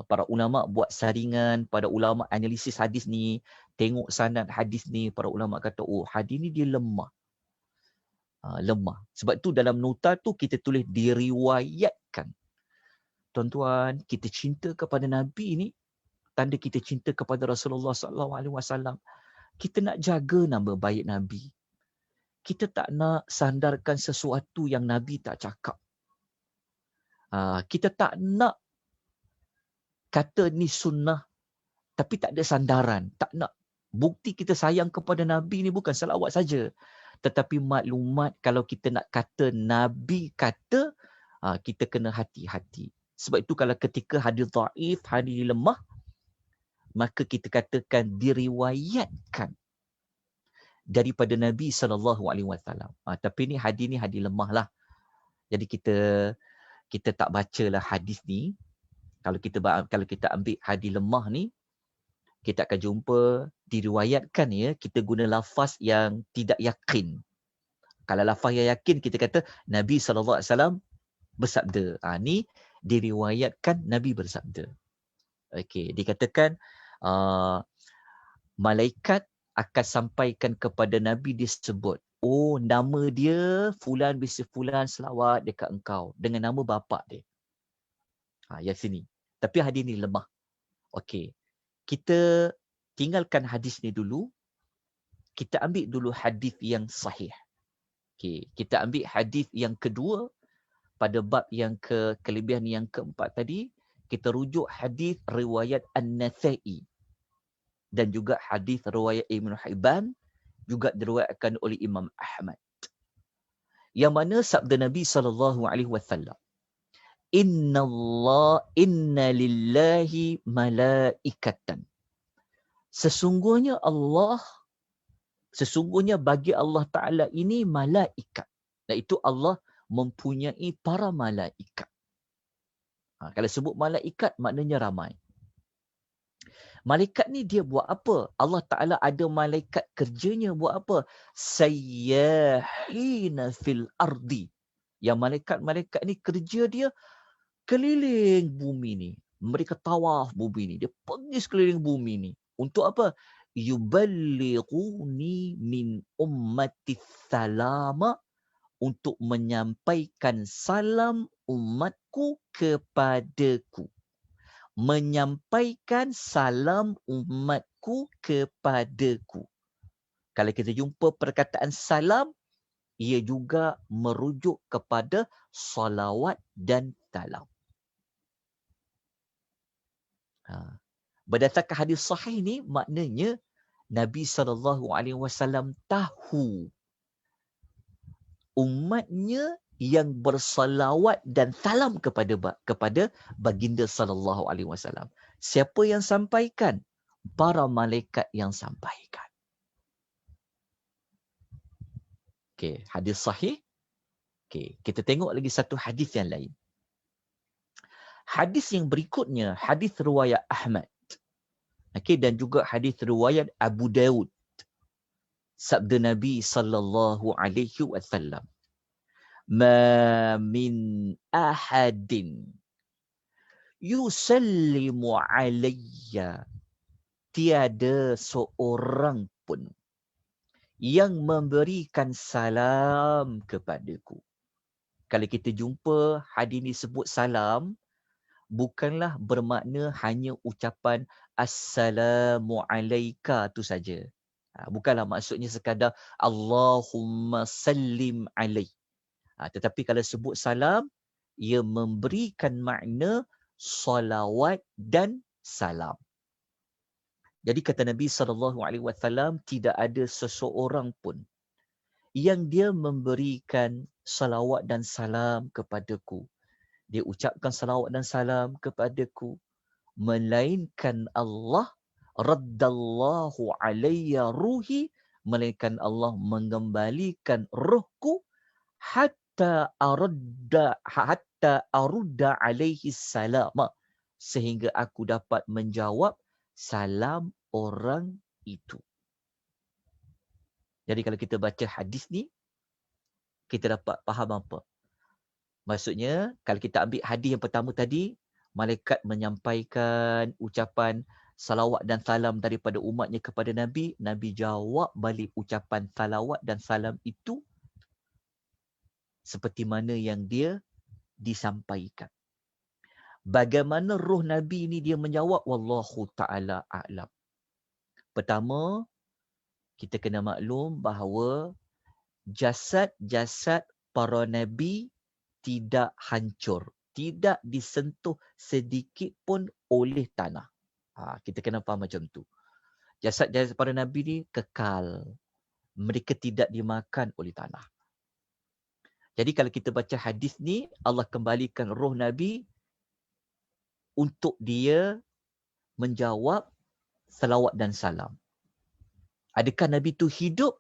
Para ulama buat saringan, para ulama analisis hadis ni, tengok sanad hadis ni, para ulama kata, oh hadis ni dia lemah. Lemah. Sebab tu dalam nota tu kita tulis diriwayatkan. Tuan-tuan, kita cinta kepada Nabi ni, tanda kita cinta kepada Rasulullah SAW. Kita nak jaga nama baik Nabi. Kita tak nak sandarkan sesuatu yang Nabi tak cakap. Kita tak nak kata ni sunnah tapi tak ada sandaran. Tak nak. Bukti kita sayang kepada Nabi ni bukan salawat saja. Tetapi maklumat kalau kita nak kata Nabi kata, kita kena hati-hati. Sebab itu kalau ketika hadis dhaif, hadis lemah, maka kita katakan diriwayatkan daripada Nabi SAW. Tapi ni hadis lemah lah. Jadi kita tak bacalah hadis ni. Kalau kita ambil hadis lemah ni, kita akan jumpa diriwayatkan ya, kita guna lafaz yang tidak yakin. Kalau lafaz yang yakin, kita kata Nabi SAW bersabda. Ni diriwayatkan Nabi bersabda. Okey, dikatakan malaikat akan sampaikan kepada Nabi disebut, oh nama dia fulan bin fulan selawat dekat engkau dengan nama bapa dia. Yang sini. Tapi hadis ni lemah. Okey. Kita tinggalkan hadis ni dulu. Kita ambil dulu hadis yang sahih. Okey, kita ambil hadis yang kedua pada bab yang kelebihan yang keempat tadi, kita rujuk hadis riwayat An-Nasa'i dan juga hadis riwayat Ibn Hibban, juga diriwayatkan oleh Imam Ahmad. Yang mana sabda Nabi SAW, Inna lillahi malaikatan. Sesungguhnya bagi Allah Ta'ala ini malaikat. Iaitu Allah mempunyai para malaikat. Kalau sebut malaikat, maknanya ramai. Malaikat ni dia buat apa? Allah Ta'ala ada malaikat kerjanya buat apa? Sayyahina fil ardi. Yang malaikat-malaikat ni kerja dia keliling bumi ni. Mereka tawaf bumi ni. Dia pergi sekeliling bumi ni. Untuk apa? Yuballighuni min ummati salama. Untuk menyampaikan salam umatku kepadaku. Menyampaikan salam umatku kepadaku. Kalau kita jumpa perkataan salam, ia juga merujuk kepada salawat dan salam. Berdasarkan hadis sahih ni, maknanya Nabi SAW tahu umatnya yang bersalawat dan salam kepada baginda SAW. Siapa yang sampaikan? Para malaikat yang sampaikan. Okey, hadis sahih Okey, kita tengok lagi satu hadis yang lain. Hadis yang berikutnya, hadis riwayat Ahmad. Okey, dan juga hadis riwayat Abu Daud. Sabda Nabi sallallahu alaihi wasallam, "Ma min ahadin yusallimu alayya." Tiada seorang pun yang memberikan salam kepadaku. Kalau kita jumpa hadis ni sebut salam, bukanlah bermakna hanya ucapan Assalamu alayka tu saja. Bukanlah maksudnya sekadar Allahumma sallim alaih. Tetapi kalau sebut salam, ia memberikan makna salawat dan salam. Jadi kata Nabi SAW, tidak ada seseorang pun yang dia memberikan salawat dan salam kepadaku. Dia ucapkan salawat dan salam kepadaku, melainkan Allah raddallahu alayya ruhi, melainkan Allah mengembalikan rohku hatta arudda alaihi salam, sehingga aku dapat menjawab salam orang itu. Jadi kalau kita baca hadis ni, kita dapat faham apa? Maksudnya, kalau kita ambil hadis yang pertama tadi, malaikat menyampaikan ucapan salawat dan salam daripada umatnya kepada Nabi. Nabi jawab balik ucapan salawat dan salam itu seperti mana yang dia disampaikan. Bagaimana roh Nabi ni dia menjawab? Wallahu ta'ala a'lam. Pertama, kita kena maklum bahawa jasad-jasad para Nabi tidak hancur. Tidak disentuh sedikit pun oleh tanah. Kita kena faham macam tu. Jasad-jasad para Nabi ni kekal. Mereka tidak dimakan oleh tanah. Jadi kalau kita baca hadis ni, Allah kembalikan roh Nabi untuk dia menjawab salawat dan salam. Adakah Nabi tu hidup?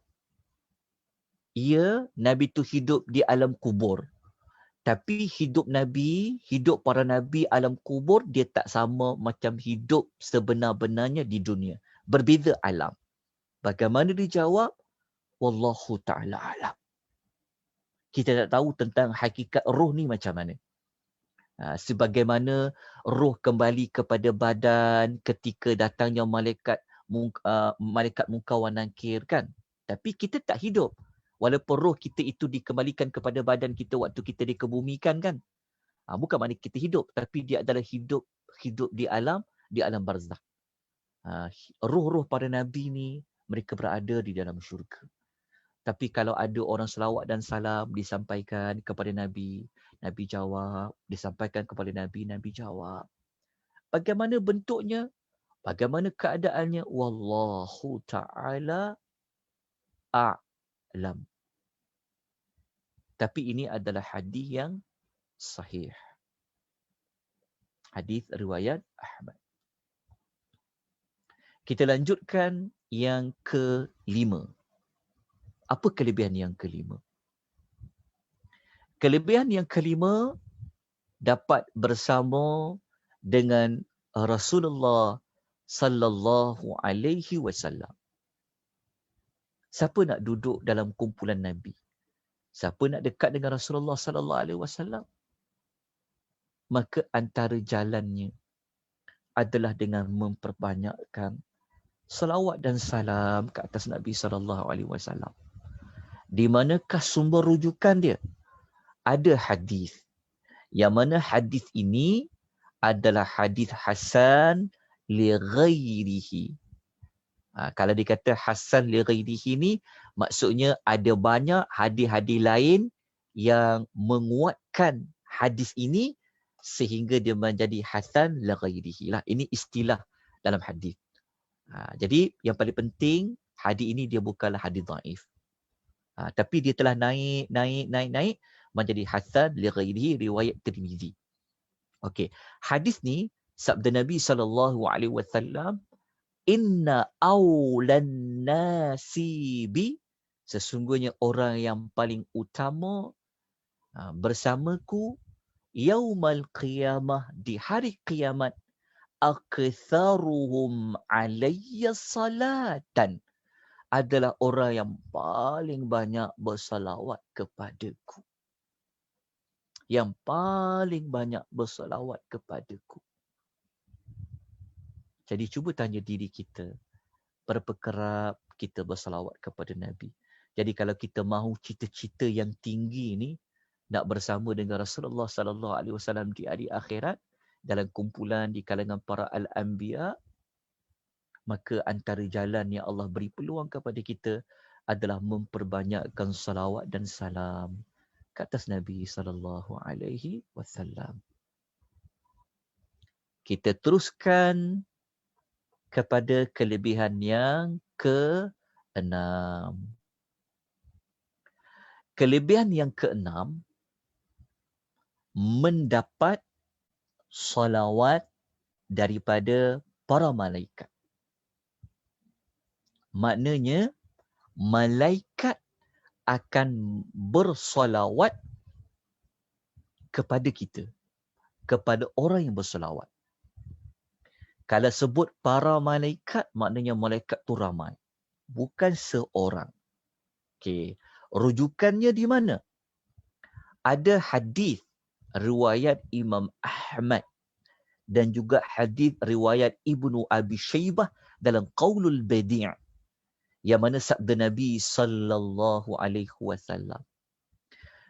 Ya, Nabi tu hidup di alam kubur. Tapi hidup Nabi, hidup para Nabi alam kubur, dia tak sama macam hidup sebenar-benarnya di dunia. Berbeza alam. Bagaimana dijawab? Wallahu ta'ala alam. Kita tak tahu tentang hakikat roh ni macam mana. Sebagaimana roh kembali kepada badan ketika datangnya malaikat Munkar wa Nakir kan. Tapi kita tak hidup. Walaupun roh kita itu dikembalikan kepada badan kita waktu kita dikebumikan kan. Bukan makna kita hidup, tapi dia adalah hidup di alam barzakh. Roh-roh para Nabi ni mereka berada di dalam syurga. Tapi kalau ada orang selawat dan salam disampaikan kepada Nabi, Nabi jawab, disampaikan kepada Nabi, Nabi jawab. Bagaimana bentuknya? Bagaimana keadaannya? Wallahu ta'ala a'lam. Tapi ini adalah hadis yang sahih. Hadis riwayat Ahmad. Kita lanjutkan yang kelima. Apa kelebihan yang kelima? Kelebihan yang kelima dapat bersama dengan Rasulullah sallallahu alaihi wasallam. Siapa nak duduk dalam kumpulan Nabi? Siapa nak dekat dengan Rasulullah sallallahu alaihi wasallam? Maka antara jalannya adalah dengan memperbanyakkan salawat dan salam ke atas Nabi sallallahu alaihi wasallam. Di manakah sumber rujukan dia? Ada hadis. Yang mana hadis ini adalah hadis hasan li ghairihi. Kalau dikata hasan li ghairihi ni, maksudnya ada banyak hadis-hadis lain yang menguatkan hadis ini sehingga dia menjadi hasan li ghairihi lah. Ini istilah dalam hadis. Jadi yang paling penting, hadis ini dia bukanlah hadis dhaif. Tapi dia telah naik menjadi hasan li ghairihi riwayat Tirmizi. Okey, hadis ni sabda Nabi SAW, inna awlan nasi bi, sesungguhnya orang yang paling utama Bersamaku yaumal qiyamah, di hari kiamat, aktsaruhum alayya salatan, adalah orang yang paling banyak bersalawat kepadaku. Yang paling banyak bersalawat kepadaku. Jadi cuba tanya diri kita, berapa kerap kita bersalawat kepada Nabi. Jadi kalau kita mahu cita-cita yang tinggi ni, nak bersama dengan Rasulullah sallallahu alaihi wasallam di hari akhirat, dalam kumpulan di kalangan para al-anbiya, maka antara jalan yang Allah beri peluang kepada kita adalah memperbanyakkan salawat dan salam ke atas Nabi sallallahu alaihi wasallam. Kita teruskan kepada kelebihan yang ke-6. Kelebihan yang ke-6, mendapat salawat daripada para malaikat. Maknanya, malaikat akan bersalawat kepada kita, kepada orang yang bersalawat. Kalau sebut para malaikat, maknanya malaikat tu ramai. Bukan seorang. Okey. Rujukannya di mana? Ada hadis riwayat Imam Ahmad dan juga hadis riwayat Ibnu Abi Syaibah dalam Qaulul Badi', yang mana sabda Nabi sallallahu alaihi wasallam.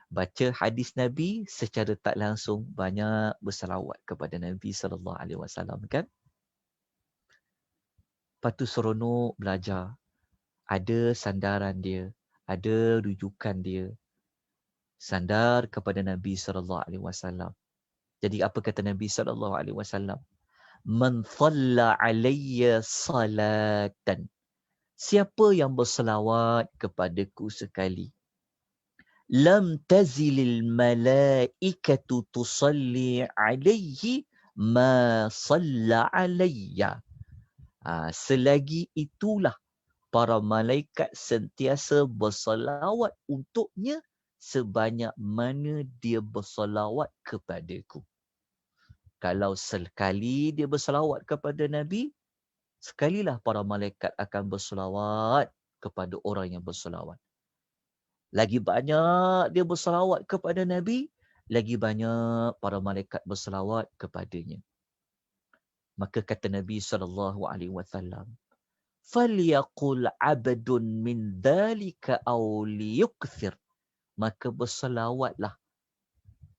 Baca hadis Nabi secara tak langsung banyak bersalawat kepada Nabi sallallahu alaihi wasallam, kan? Lepas tu seronok belajar. Ada sandaran dia, ada rujukan dia. Sandar kepada Nabi sallallahu alaihi wasallam. Jadi apa kata Nabi sallallahu alaihi wasallam? Man shalla alayya salatan. Siapa yang berselawat kepadaku sekali, lam tazilil malaikatu tusalli alaihi ma shalla alayya. Selagi itulah para malaikat sentiasa bersalawat untuknya sebanyak mana dia bersalawat kepadaku. Kalau sekali dia bersalawat kepada Nabi, sekalilah para malaikat akan bersalawat kepada orang yang bersalawat. Lagi banyak dia bersalawat kepada Nabi, lagi banyak para malaikat bersalawat kepadanya. Maka kata Nabi SAW, "Falyaqul 'abdun min dhalika aw liyukthir." Maka bersalawatlah,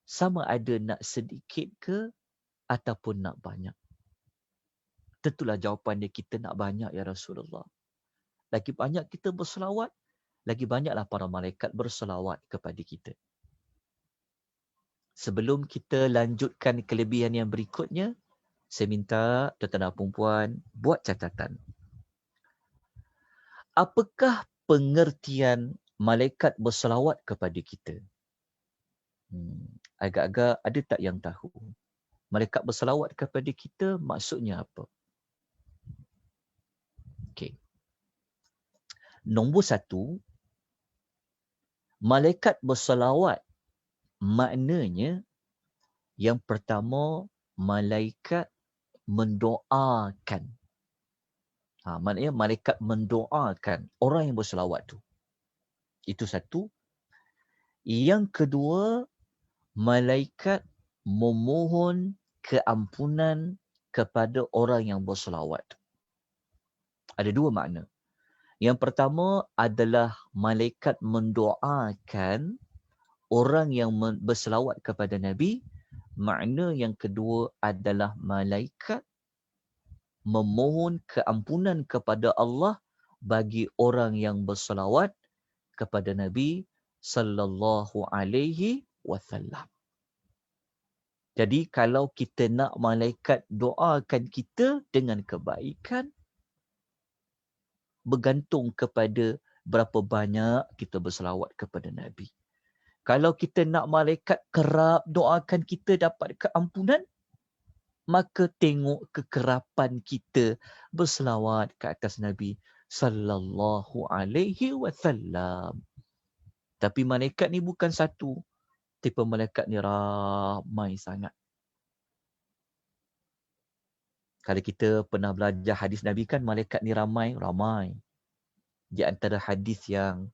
sama ada nak sedikit ke ataupun nak banyak. Tentulah jawapannya kita nak banyak, ya Rasulullah. Lagi banyak kita berselawat, lagi banyaklah para malaikat berselawat kepada kita. Sebelum kita lanjutkan kelebihan yang berikutnya, saya minta tuan-tuan dan puan-puan buat catatan. Apakah pengertian malaikat berselawat kepada kita? Agak-agak ada tak yang tahu? Malaikat berselawat kepada kita maksudnya apa? Okey. Nombor 1, malaikat berselawat maknanya yang pertama, malaikat mendoakan. Maknanya malaikat mendoakan orang yang berselawat tu. Itu satu. Yang kedua, malaikat memohon keampunan kepada orang yang berselawat. Ada dua makna. Yang pertama adalah malaikat mendoakan orang yang berselawat kepada Nabi. Makna yang kedua adalah malaikat memohon keampunan kepada Allah bagi orang yang berselawat kepada Nabi sallallahu alaihi wasallam. Jadi kalau kita nak malaikat doakan kita dengan kebaikan, bergantung kepada berapa banyak kita berselawat kepada Nabi. Kalau kita nak malaikat kerap doakan kita dapat keampunan, maka tengok kekerapan kita berselawat ke atas Nabi sallallahu alaihi wasallam. Tapi malaikat ni bukan satu. Tipe malaikat ni ramai sangat. Kalau kita pernah belajar hadis Nabi kan, malaikat ni ramai. Di antara hadis yang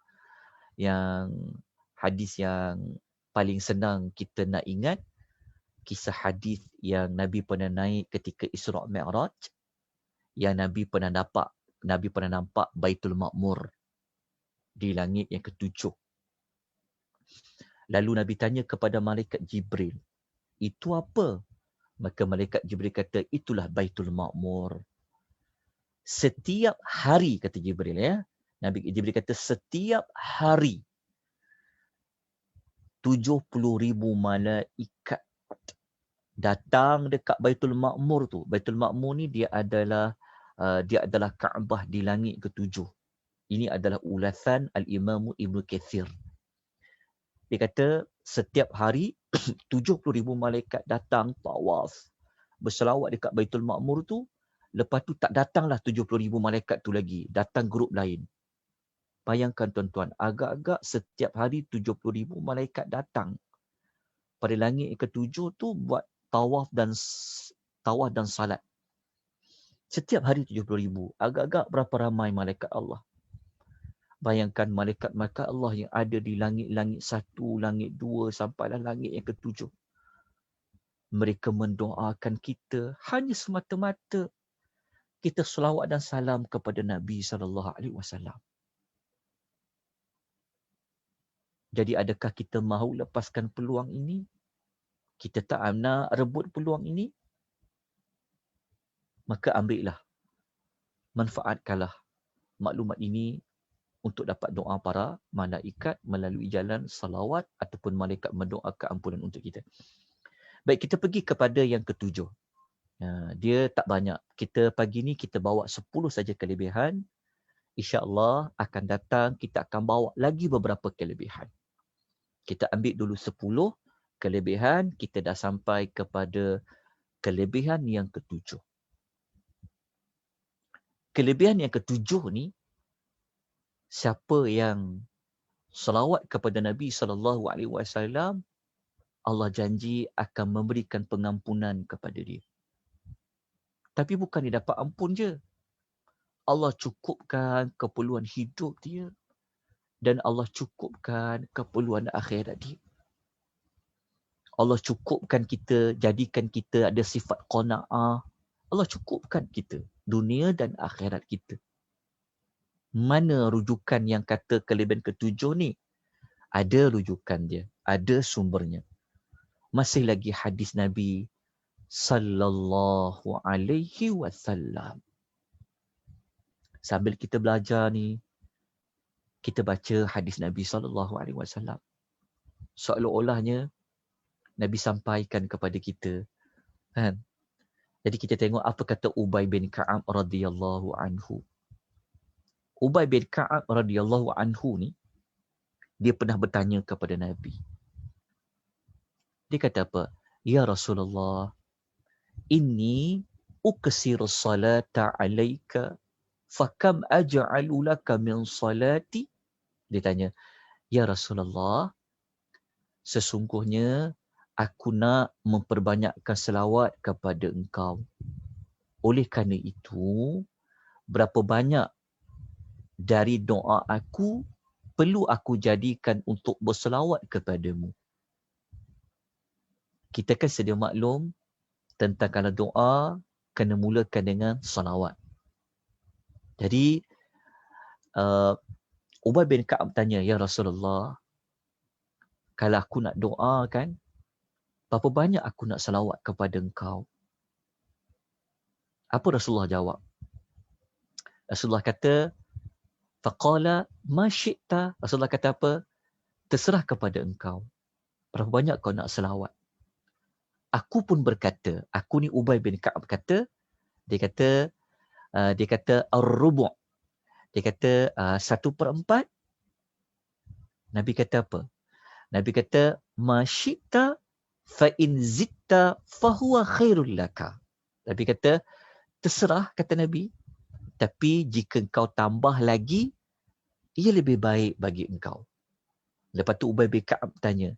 paling senang kita nak ingat, kisah hadis yang Nabi pernah naik ketika Isra' Mi'raj, yang Nabi pernah nampak Baitul Ma'mur di langit yang ketujuh. Lalu Nabi tanya kepada malaikat Jibril, itu apa? Maka malaikat Jibril kata, itulah Baitul Ma'mur. Setiap hari, kata Jibril, ya. Nabi Jibril kata, setiap hari 70,000 malaikat datang dekat Baitul Ma'mur tu. Baitul Ma'mur ni dia adalah Kaabah di langit ketujuh. Ini adalah ulasan Al-Imam Ibn Kathir. Dia kata setiap hari 70,000 malaikat datang tawaf, berselawat dekat Baitul Ma'mur tu. Lepas tu tak datanglah 70,000 malaikat tu lagi. Datang grup lain. Bayangkan tuan-tuan, agak-agak setiap hari 70,000 malaikat datang pada langit yang ketujuh tu buat tawaf dan salat. Setiap hari 70,000. Agak-agak berapa ramai malaikat Allah. Bayangkan malaikat-malaikat Allah yang ada di langit-langit 1, langit 2 sampailah langit yang ketujuh. Mereka mendoakan kita hanya semata-mata kita selawat dan salam kepada Nabi SAW. Jadi adakah kita mahu lepaskan peluang ini? Kita tak nak rebut peluang ini? Maka ambillah, manfaatkanlah maklumat ini untuk dapat doa para malaikat melalui jalan salawat ataupun malaikat mendoakan ampunan untuk kita. Baik, kita pergi kepada yang ketujuh. Dia tak banyak. Kita pagi ni kita bawa 10 saja kelebihan. InsyaAllah akan datang kita akan bawa lagi beberapa kelebihan. Kita ambil dulu 10 kelebihan, kita dah sampai kepada kelebihan yang ketujuh. Kelebihan yang ketujuh ni, siapa yang selawat kepada Nabi SAW, Allah janji akan memberikan pengampunan kepada dia. Tapi bukan dia dapat ampun je. Allah cukupkan keperluan hidup dia dan Allah cukupkan keperluan akhirat dia. Allah cukupkan kita, jadikan kita ada sifat qanaah. Allah cukupkan kita, dunia dan akhirat kita. Mana rujukan yang kata kelebihan ketujuh ni? Ada rujukan dia, ada sumbernya. Masih lagi hadis Nabi sallallahu alaihi wasallam. Sambil kita belajar ni, kita baca hadis Nabi sallallahu alaihi wasallam. Seolah-olahnya Nabi sampaikan kepada kita. Kan? Jadi kita tengok apa kata Ubay bin Ka'ab radhiyallahu anhu. Ubay bin Ka'ab radhiyallahu anhu ni, dia pernah bertanya kepada Nabi. Dia kata apa? Ya Rasulullah, inni uksiru salata alaika, fakam aj'alu laka min salati? Dia tanya, ya Rasulullah, sesungguhnya aku nak memperbanyakkan selawat kepada engkau. Oleh kerana itu, berapa banyak dari doa aku perlu aku jadikan untuk berselawat kepadamu? Kita kan sedia maklum tentang kalau doa kena mulakan dengan salawat. Jadi Ubay bin Ka'ab tanya, ya Rasulullah, kalau aku nak doa kan, berapa banyak aku nak salawat kepada engkau? Apa Rasulullah jawab? Rasulullah kata, faqala ma syi'ta. Rasulullah kata apa? Terserah kepada engkau. Berapa banyak kau nak salawat? Aku pun berkata, aku ni Ubay bin Ka'ab kata, dia kata ar-rubu'. Dia kata 1/4. Nabi kata apa? Nabi kata ma syi'ta fa in zitta fa huwa khairul laka. Nabi kata terserah, kata Nabi, tapi jika engkau tambah lagi, ia lebih baik bagi engkau. Lepas tu Ubay bin Ka'ab tanya,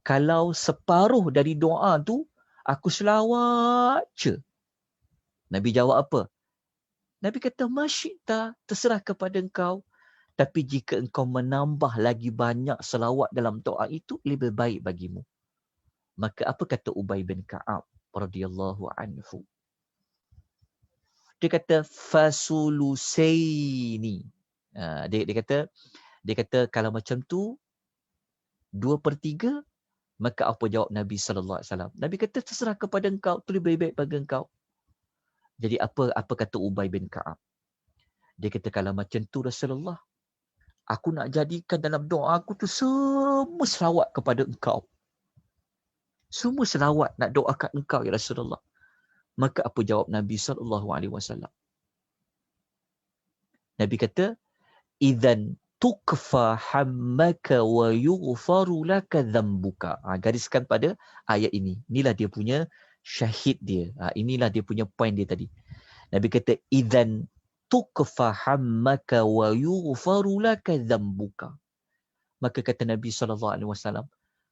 Kalau separuh dari doa tu aku selawat je. Nabi jawab apa? Nabi kata, masyikta, terserah kepada engkau. Tapi jika engkau menambah lagi banyak selawat dalam doa itu, lebih baik bagimu. Maka apa kata Ubay bin Ka'ab radhiyallahu anhu? Dia kata, fasulusaini. Dia kata kalau macam tu, 2/3, maka apa jawab Nabi SAW? Nabi kata, terserah kepada engkau, itu lebih baik bagi engkau. Jadi apa kata Ubay bin Ka'ab? Dia kata, kalau macam tu Rasulullah, aku nak jadikan dalam doa aku tu semua selawat kepada engkau. Semua selawat nak doakan engkau ya Rasulullah. Maka apa jawab Nabi SAW? Nabi kata, idzan tukfa hammaka wa yughfaru laka dhanbuka. Gariskan pada ayat ini. Inilah dia punya syahid dia. Inilah dia punya point dia tadi. Nabi kata, idzan tukfa hammaka wa yughfaru laka dhanbuka. Maka kata Nabi SAW,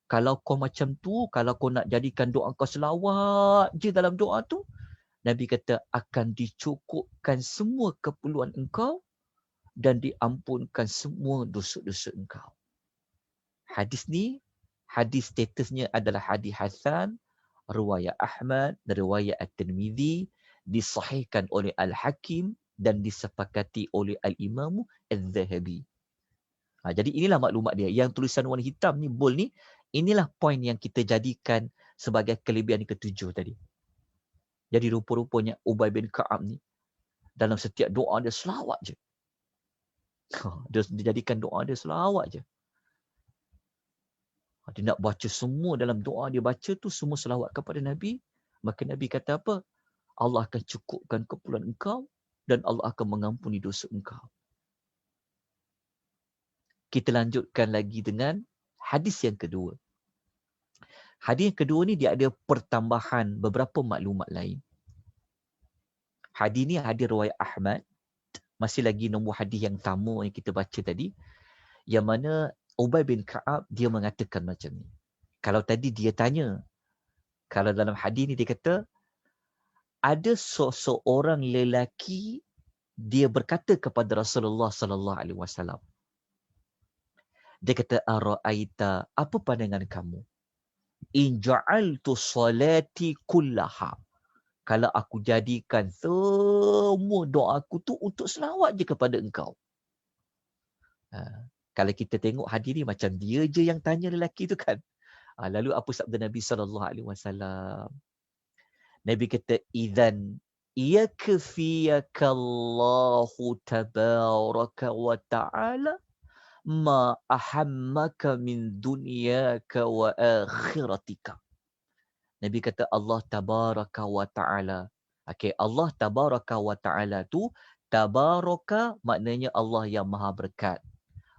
kalau kau macam tu, kalau kau nak jadikan doa kau selawat je dalam doa tu, Nabi kata akan dicukupkan semua keperluan engkau dan diampunkan semua dosa-dosa engkau. Hadis ni, hadis statusnya adalah hadis hasan, riwayat Ahmad, riwayat At-Tirmizi, disahihkan oleh Al-Hakim dan disepakati oleh Al-Imam Al-Zahabi. Jadi inilah maklumat dia. Yang tulisan warna hitam ni, bold ni, inilah poin yang kita jadikan sebagai kelebihan ketujuh tadi. Jadi rupa-rupanya Ubay bin Ka'ab ni, dalam setiap doa dia selawat je. Dia jadikan doa dia selawat je. Dia nak baca semua dalam doa dia baca tu, semua selawat kepada Nabi. Maka Nabi kata apa? Allah akan cukupkan keperluan engkau dan Allah akan mengampuni dosa engkau. Kita lanjutkan lagi dengan hadis yang kedua. Hadis yang kedua ni dia ada pertambahan beberapa maklumat lain. Hadis ni hadis riwayat Ahmad. Masih lagi nombor hadis yang sama yang kita baca tadi. Yang mana Ubay bin Ka'ab dia mengatakan macam ni. Kalau tadi dia tanya, kalau dalam hadis ni dia kata, ada seorang lelaki dia berkata kepada Rasulullah sallallahu alaihi wasallam. Dia kata, ara'aita, apa pandangan kamu? In ja'altu salati kullaha. Kalau aku jadikan semua doa aku tu untuk selawat je kepada engkau. Kalau kita tengok hadis ni macam dia je yang tanya lelaki tu kan. Lalu apa sabda Nabi SAW? Nabi kata, idzan yakfiyakallahu tabaraka wa ta'ala ma ahammaka min dunyaka wa akhiratika. Nabi kata Allah tabaraka wa ta'ala. Okay, Allah tabaraka wa ta'ala tu, tabaraka maknanya Allah yang maha berkat.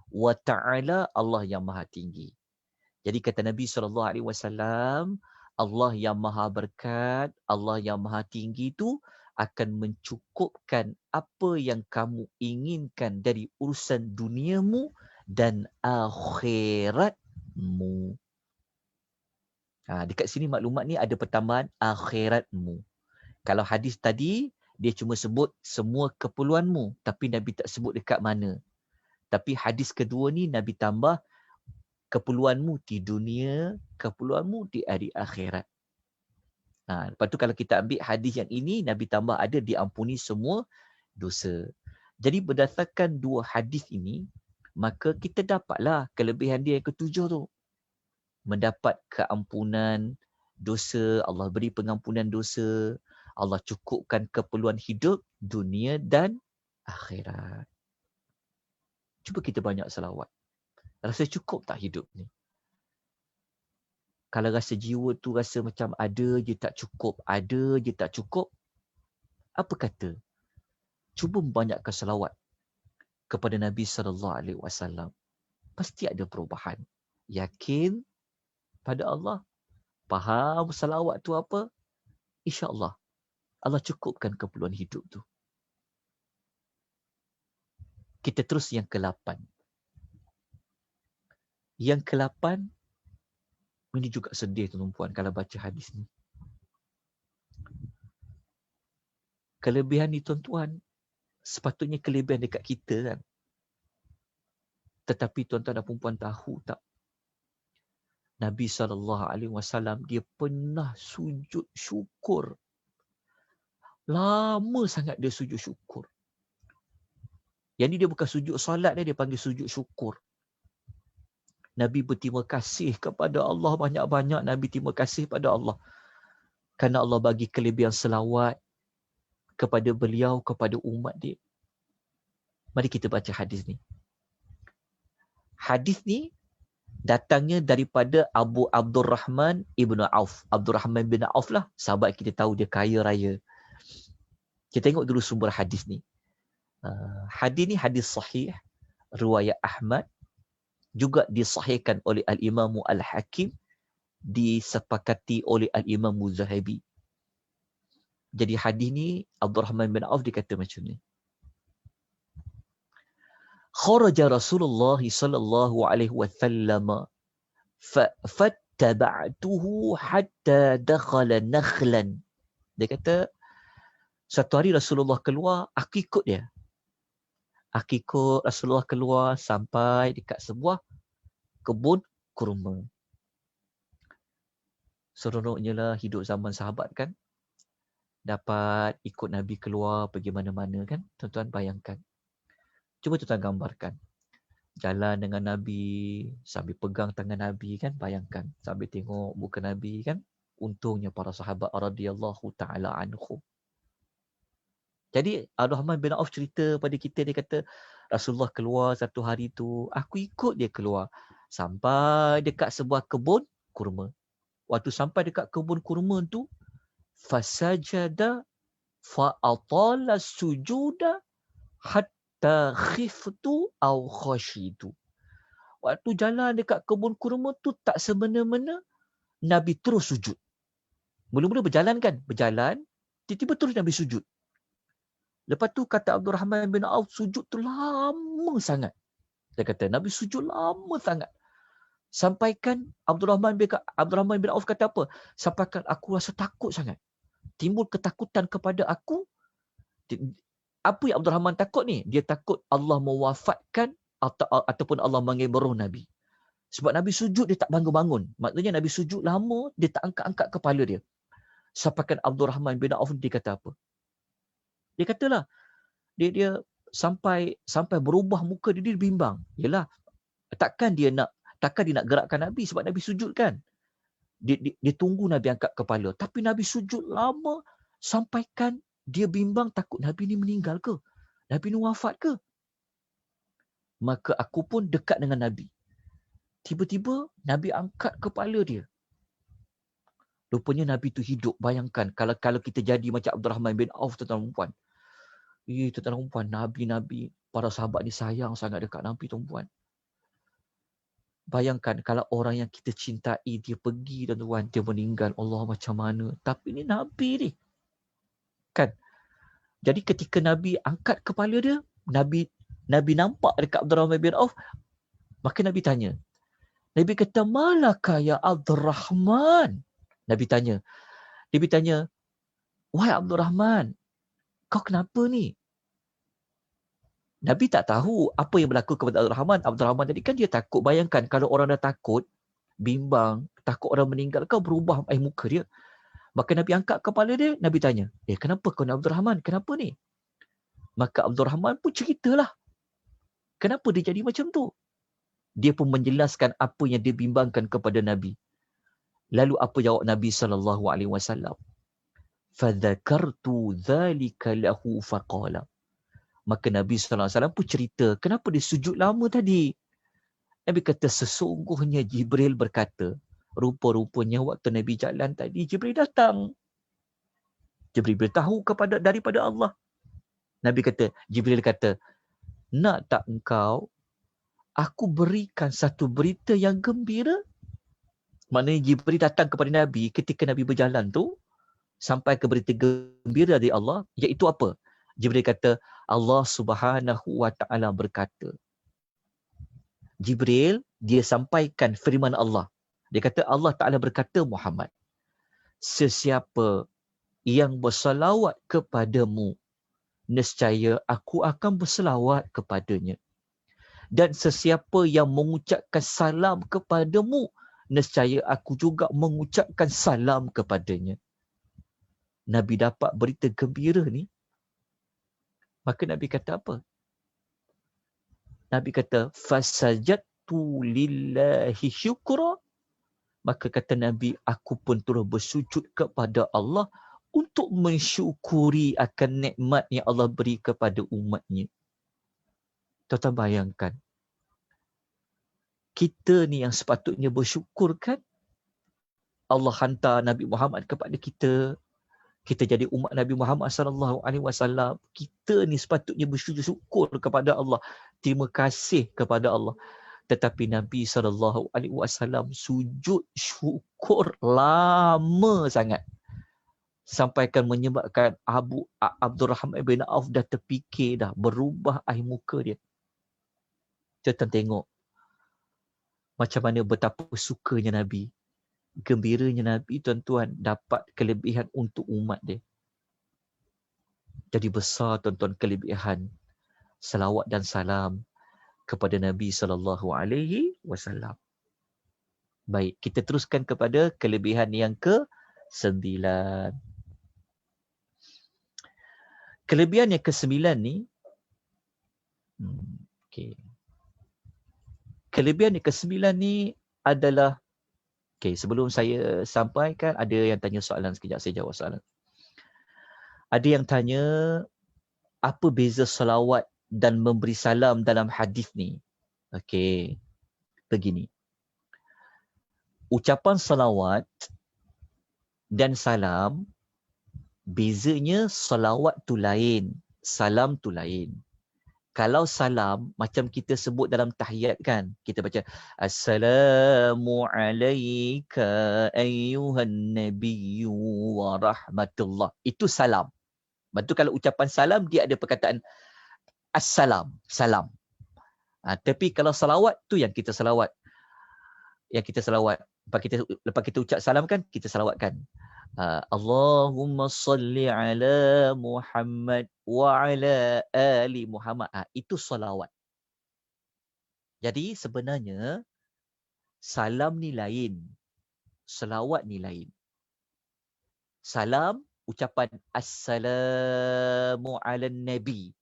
Wa ta'ala Allah yang maha tinggi. Jadi kata Nabi SAW, Allah yang maha berkat, Allah yang maha tinggi tu akan mencukupkan apa yang kamu inginkan dari urusan duniamu dan akhiratmu. Dekat sini maklumat ni ada pertambahan akhiratmu. Kalau hadis tadi, dia cuma sebut semua keperluanmu. Tapi Nabi tak sebut dekat mana. Tapi hadis kedua ni Nabi tambah keperluanmu di dunia, keperluanmu di hari akhirat. Lepas tu kalau kita ambil hadis yang ini, Nabi tambah ada diampuni semua dosa. Jadi berdasarkan dua hadis ini, maka kita dapatlah kelebihan dia yang ketujuh tu. Mendapat keampunan dosa, Allah beri pengampunan dosa, Allah cukupkan keperluan hidup, dunia dan akhirat. Cuba kita banyak selawat. Rasa cukup tak hidup ni? Kalau rasa jiwa tu rasa macam ada je tak cukup, ada je tak cukup, apa kata? Cuba banyakkan selawat kepada Nabi SAW. Pasti ada perubahan. Yakin pada Allah. Faham selawat tu apa? InsyaAllah Allah cukupkan keperluan hidup tu. Kita terus yang ke-8. Yang ke-8, Ini juga sedih tuan-tuan kalau baca hadis ni. Kelebihan ni tuan-tuan, sepatutnya kelebihan dekat kita kan. Tetapi tuan-tuan dan perempuan tahu tak? Nabi SAW dia pernah sujud syukur. Lama sangat dia sujud syukur. Yang ni dia bukan sujud solat dia panggil sujud syukur. Nabi berterima kasih kepada Allah banyak-banyak. Nabi terima kasih pada Allah. Kerana Allah bagi kelebihan selawat kepada beliau, kepada umat dia. Mari kita baca hadis ni. Hadis ni datangnya daripada Abu Abdurrahman Ibn Auf. Abdurrahman bin Auf lah. Sahabat kita tahu dia kaya raya. Kita tengok dulu sumber hadis ni. Hadis ni hadis sahih. Riwayat Ahmad. Juga disahihkan oleh Al-Imam Al-Hakim. Disepakati oleh Al-Imam Zahabi. Jadi hadis ni Abdurrahman bin Auf dikata macam ni. Kharaja Rasulullah sallallahu alaihi wasallam fattaba'tuhu hatta dakhala nakhlan. Dia kata satu hari Rasulullah keluar, aku ikut dia. Aku ikut Rasulullah keluar sampai dekat sebuah kebun kurma. Seronoknya lah hidup zaman sahabat kan. Dapat ikut Nabi keluar pergi mana-mana kan. Tuan-tuan bayangkan. Cuba tuan-tuan gambarkan. Jalan dengan Nabi, sambil pegang tangan Nabi kan. Bayangkan. Sambil tengok muka Nabi kan. Untungnya para sahabat radhiyallahu ta'ala anhum. Jadi Abdurrahman bin Auf cerita pada kita, dia kata Rasulullah keluar satu hari tu, aku ikut dia keluar. Sampai dekat sebuah kebun kurma. Waktu sampai dekat kebun kurma tu, fasajada fa'atala sujuda hatta khiftu au khashitu. Waktu jalan dekat kebun kurma tu tak semena-mena Nabi terus sujud. Mula-mula berjalan kan? Berjalan, tiba-tiba terus Nabi sujud. Lepas tu kata Abdurrahman bin Auf, sujud tu lama sangat. Dia kata Nabi sujud lama sangat. Sampaikan Abdurrahman bin Auf kata apa? Sampaikan aku rasa takut sangat. Timbul ketakutan kepada aku. Apa yang Abdurrahman takut ni? Dia takut Allah mewafatkan ataupun Allah mengambil roh Nabi. Sebab Nabi sujud dia tak bangun-bangun. Maksudnya Nabi sujud lama, dia tak angkat-angkat kepala dia. Sampaikan Abdurrahman bin Auf dia kata apa? Dia katalah, dia sampai berubah muka dia bimbang. Yalah, takkan dia nak gerakkan Nabi sebab Nabi sujud kan. Dia tunggu Nabi angkat kepala. Tapi Nabi sujud lama, sampaikan dia bimbang takut Nabi ni meninggal ke? Nabi ni wafat ke? Maka aku pun dekat dengan Nabi. Tiba-tiba Nabi angkat kepala dia. Rupanya Nabi tu hidup. Bayangkan kalau kita jadi macam Abdurrahman bin Auf, tuan-tuan perempuan. Tuan-tuan perempuan, Nabi, para sahabat ni sayang sangat dekat Nabi, tuan-tuan. Bayangkan kalau orang yang kita cintai, dia pergi, tuan-tuan, dia meninggal. Allah macam mana? Tapi ni Nabi ni. Kan? Jadi ketika Nabi angkat kepala dia, Nabi nampak dekat Abdurrahman bin Auf, maka Nabi tanya. Nabi kata, malaka ya Abdurrahman? Nabi tanya, wahai Abdurrahman, kau kenapa ni? Nabi tak tahu apa yang berlaku kepada Abdurrahman. Abdurrahman tadi kan dia takut. Bayangkan kalau orang dah takut, bimbang, takut orang meninggal, kau berubah air muka dia. Maka Nabi angkat kepala dia, Nabi tanya, kenapa kau ni Abdurrahman? Kenapa ni? Maka Abdurrahman pun ceritalah. Kenapa dia jadi macam tu? Dia pun menjelaskan apa yang dia bimbangkan kepada Nabi. Lalu apa jawab Nabi SAW? Fadzakartu dzalika lahu faqala. Maka Nabi SAW pun cerita, kenapa dia sujud lama tadi? Nabi kata, sesungguhnya Jibril berkata, rupa-rupanya waktu Nabi jalan tadi, Jibril datang. Jibril beritahu daripada Allah. Nabi kata, Jibril kata, nak tak engkau, aku berikan satu berita yang gembira? Maknanya Jibril datang kepada Nabi ketika Nabi berjalan tu, sampai ke berita gembira dari Allah, iaitu apa? Jibril kata, Allah Subhanahu wa ta'ala berkata. Jibril, dia sampaikan firman Allah. Dia kata Allah Ta'ala berkata, Muhammad, sesiapa yang bersalawat kepadamu, nescaya aku akan bersalawat kepadanya. Dan sesiapa yang mengucapkan salam kepadamu, nescaya aku juga mengucapkan salam kepadanya. Nabi dapat berita gembira ni. Maka Nabi kata apa? Nabi kata, fasajadtu lillahi syukra. Maka kata Nabi, aku pun terus bersujud kepada Allah untuk mensyukuri akan nikmat yang Allah beri kepada umatnya. Tuan-tuan bayangkan, kita ni yang sepatutnya bersyukur kan? Allah hantar Nabi Muhammad kepada kita. Kita jadi umat Nabi Muhammad SAW. Kita ni sepatutnya bersyukur kepada Allah. Terima kasih kepada Allah. Tetapi Nabi SAW sujud syukur lama sangat. Sampai kan menyebabkan Abdurrahman bin Auf dah terfikir dah. Berubah air muka dia. Kita tengok. Macam mana betapa sukanya Nabi. Gembiranya Nabi, tuan-tuan, dapat kelebihan untuk umat dia. Jadi besar, tuan-tuan, kelebihan salawat dan salam kepada Nabi SAW. Baik, kita teruskan kepada kelebihan yang ke-9. Kelebihan yang ke-9 ni, kelebihan yang ke-9 ni adalah, sebelum saya sampaikan, ada yang tanya soalan sekejap, saya jawab soalan. Ada yang tanya, apa beza salawat dan memberi salam dalam hadis ni? Begini. Ucapan salawat dan salam, bezanya salawat tu lain, salam tu lain. Kalau salam, macam kita sebut dalam tahiyat kan, kita baca, Assalamu alayka ayyuhan nabiyyu wa rahmatullah. Itu salam. Lepas tu kalau ucapan salam, dia ada perkataan assalam, salam. Tapi kalau salawat, tu yang kita salawat. Lepas kita ucap salam kan, kita salawatkan. Allahumma salli ala Muhammad wa ala ali Muhammad. Itu salawat. Jadi sebenarnya, salam ni lain. Salawat ni lain. Salam, ucapan assalamu ala nabi.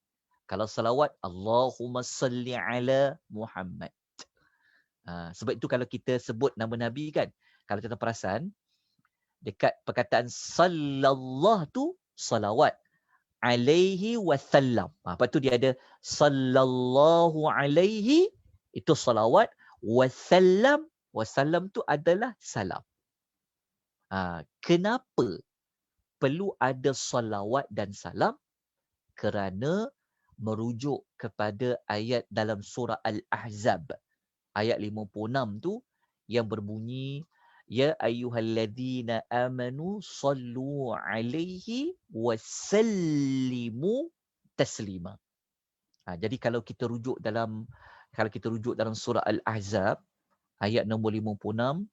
Kalau salawat, Allahumma salli ala Muhammad. Sebab itu kalau kita sebut nama Nabi kan, kalau kita perasan, dekat perkataan sallallahu tu salawat, alaihi wasallam. Lepas tu dia ada sallallahu alaihi, itu salawat, wasallam tu adalah salam. Kenapa perlu ada salawat dan salam? Kerana merujuk kepada ayat dalam surah Al-Ahzab. Ayat 56 tu yang berbunyi, Ya ayyuhalladzina amanu sallu alaihi wasallimu taslima. Jadi kalau kita rujuk dalam surah Al-Ahzab ayat nombor 56,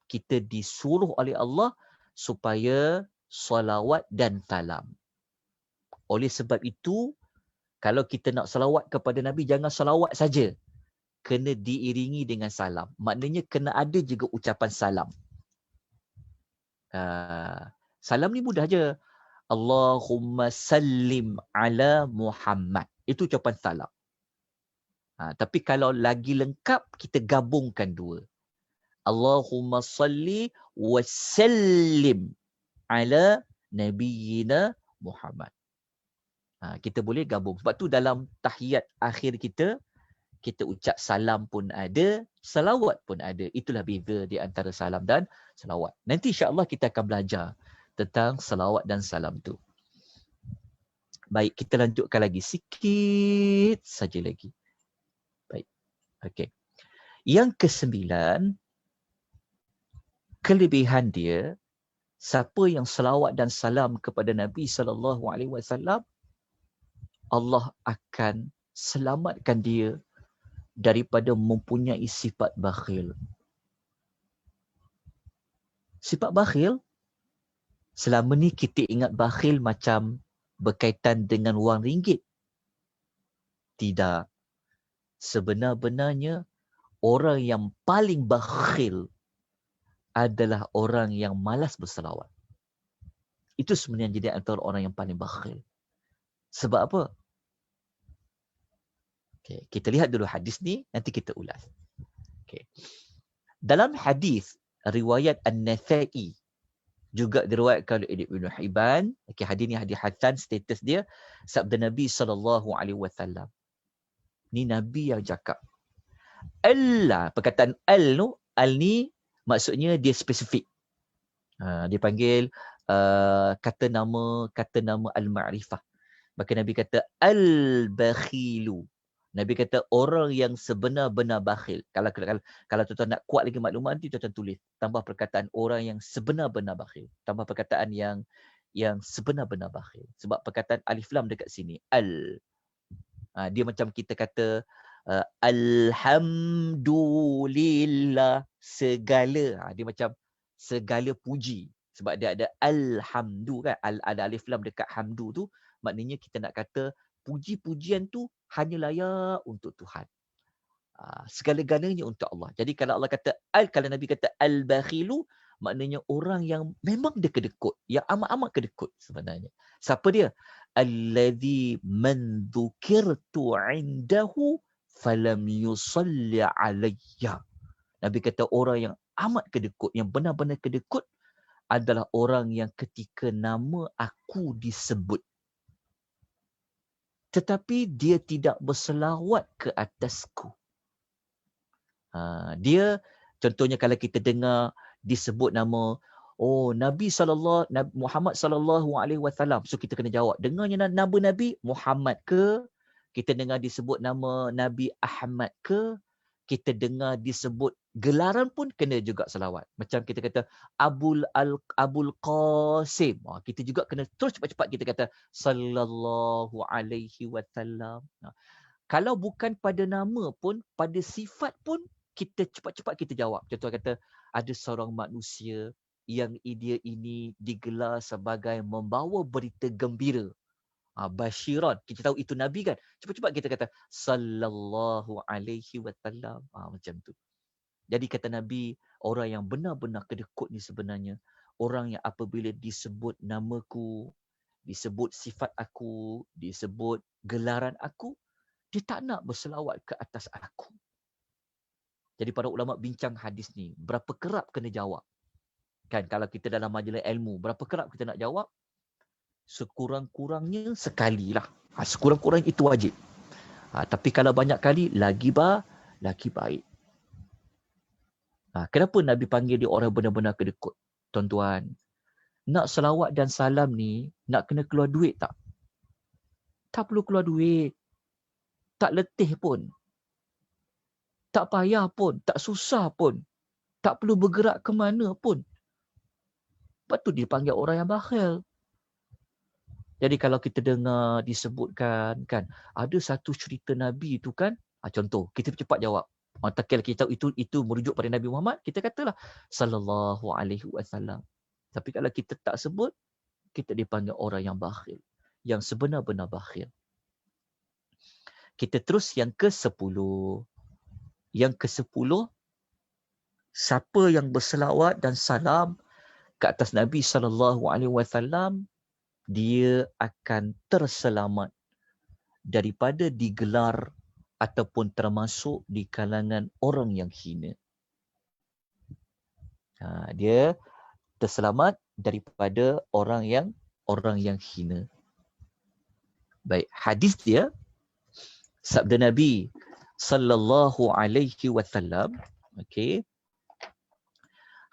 kita disuruh oleh Allah supaya salawat dan salam. Oleh sebab itu, kalau kita nak salawat kepada Nabi, jangan salawat saja. Kena diiringi dengan salam. Maknanya kena ada juga ucapan salam. Salam ni mudah je. Allahumma sallim ala Muhammad. Itu ucapan salam. Tapi kalau lagi lengkap, kita gabungkan dua. Allahumma salli wa sallim ala nabiyyina Muhammad. Kita boleh gabung. Sebab tu dalam tahiyat akhir kita ucap salam pun ada, salawat pun ada. Itulah beza di antara salam dan salawat. Nanti insya-Allah kita akan belajar tentang salawat dan salam tu. Baik, kita lanjutkan lagi sikit saja lagi. Baik. Okey. Yang ke-9, kelebihan dia, siapa yang salawat dan salam kepada Nabi SAW, Allah akan selamatkan dia daripada mempunyai sifat bakhil. Sifat bakhil, selama ni kita ingat bakhil macam berkaitan dengan wang ringgit. Tidak. Sebenar-benarnya orang yang paling bakhil adalah orang yang malas berselawat. Itu sebenarnya jadi antara orang yang paling bakhil. Sebab apa? Okay, kita lihat dulu hadis ni, nanti kita ulas. Okay. Dalam hadis riwayat An-Nasa'i, juga diriwayatkan oleh Ibn Hibban. Okay, hadis ni hadis hasan, status dia sabda Nabi SAW. Ni Nabi yang cakap. Allah, perkataan al ni maksudnya dia spesifik. Dia panggil kata nama al-ma'rifah. Maka Nabi kata al-bakhilu. Nabi kata orang yang sebenar-benar bakhil. Kalau tuan-tuan nak kuat lagi maklumat nanti tuan-tuan tulis. Tambah perkataan orang yang sebenar-benar bakhil. Tambah perkataan yang sebenar-benar bakhil. Sebab perkataan alif lam dekat sini. Al. Dia macam kita kata alhamdulillah, segala. Dia macam segala puji. Sebab dia ada alhamdu kan. Ada alif lam dekat hamdu tu. Maknanya kita nak kata puji-pujian tu hanya layak untuk Tuhan. Segala-galanya untuk Allah. Jadi kalau Allah kata kalau Nabi kata al-bakhilu, maknanya orang yang memang dia kedekut, yang amat-amat kedekut sebenarnya. Siapa dia? Allazi man dzukirtu indahu falam yusalli alayya. Nabi kata orang yang amat kedekut, yang benar-benar kedekut adalah orang yang ketika nama aku disebut, tetapi dia tidak berselawat ke atasku. Dia, contohnya kalau kita dengar disebut nama, Nabi Muhammad SAW, so kita kena jawab. Dengarnya nama Nabi Muhammad ke? Kita dengar disebut nama Nabi Ahmad ke? Kita dengar disebut gelaran pun kena juga selawat. Macam kita kata Abul Qasim. Kita juga kena terus cepat-cepat kita kata sallallahu alaihi wasallam. Kalau bukan pada nama pun, pada sifat pun kita cepat-cepat kita jawab. Contoh kata ada seorang manusia yang dia ini digelar sebagai membawa berita gembira. Basyiran, kita tahu itu Nabi kan. Cepat-cepat kita kata sallallahu alaihi wasallam. Macam tu. Jadi kata Nabi, orang yang benar-benar kedekut ni sebenarnya orang yang apabila disebut namaku, disebut sifat aku, disebut gelaran aku, dia tak nak berselawat ke atas aku. Jadi para ulama bincang hadis ni, berapa kerap kena jawab. Kan kalau kita dalam majlis ilmu, berapa kerap kita nak jawab? Sekurang-kurangnya sekali lah. Sekurang-kurangnya itu wajib. Tapi kalau banyak kali, lagi baik. Kenapa Nabi panggil dia orang benar-benar kedekut? Tuan-tuan, nak selawat dan salam ni, nak kena keluar duit tak? Tak perlu keluar duit. Tak letih pun. Tak payah pun. Tak susah pun. Tak perlu bergerak ke mana pun. Lepas tu dipanggil orang yang bakhil. Jadi kalau kita dengar disebutkan, kan, ada satu cerita Nabi itu kan, contoh, kita cepat jawab. Tak kira kita tahu itu merujuk pada Nabi Muhammad, kita katalah sallallahu alaihi wasallam. Tapi kalau kita tak sebut, kita dipanggil orang yang bakhil, yang sebenar-benar bakhil. Kita terus yang ke-10. Yang ke-10, siapa yang berselawat dan salam ke atas Nabi sallallahu alaihi wasallam, dia akan terselamat daripada digelar ataupun termasuk di kalangan orang yang hina. Dia terselamat daripada orang yang hina. Baik, hadis dia, sabda Nabi sallallahu alaihi wasallam. Okey.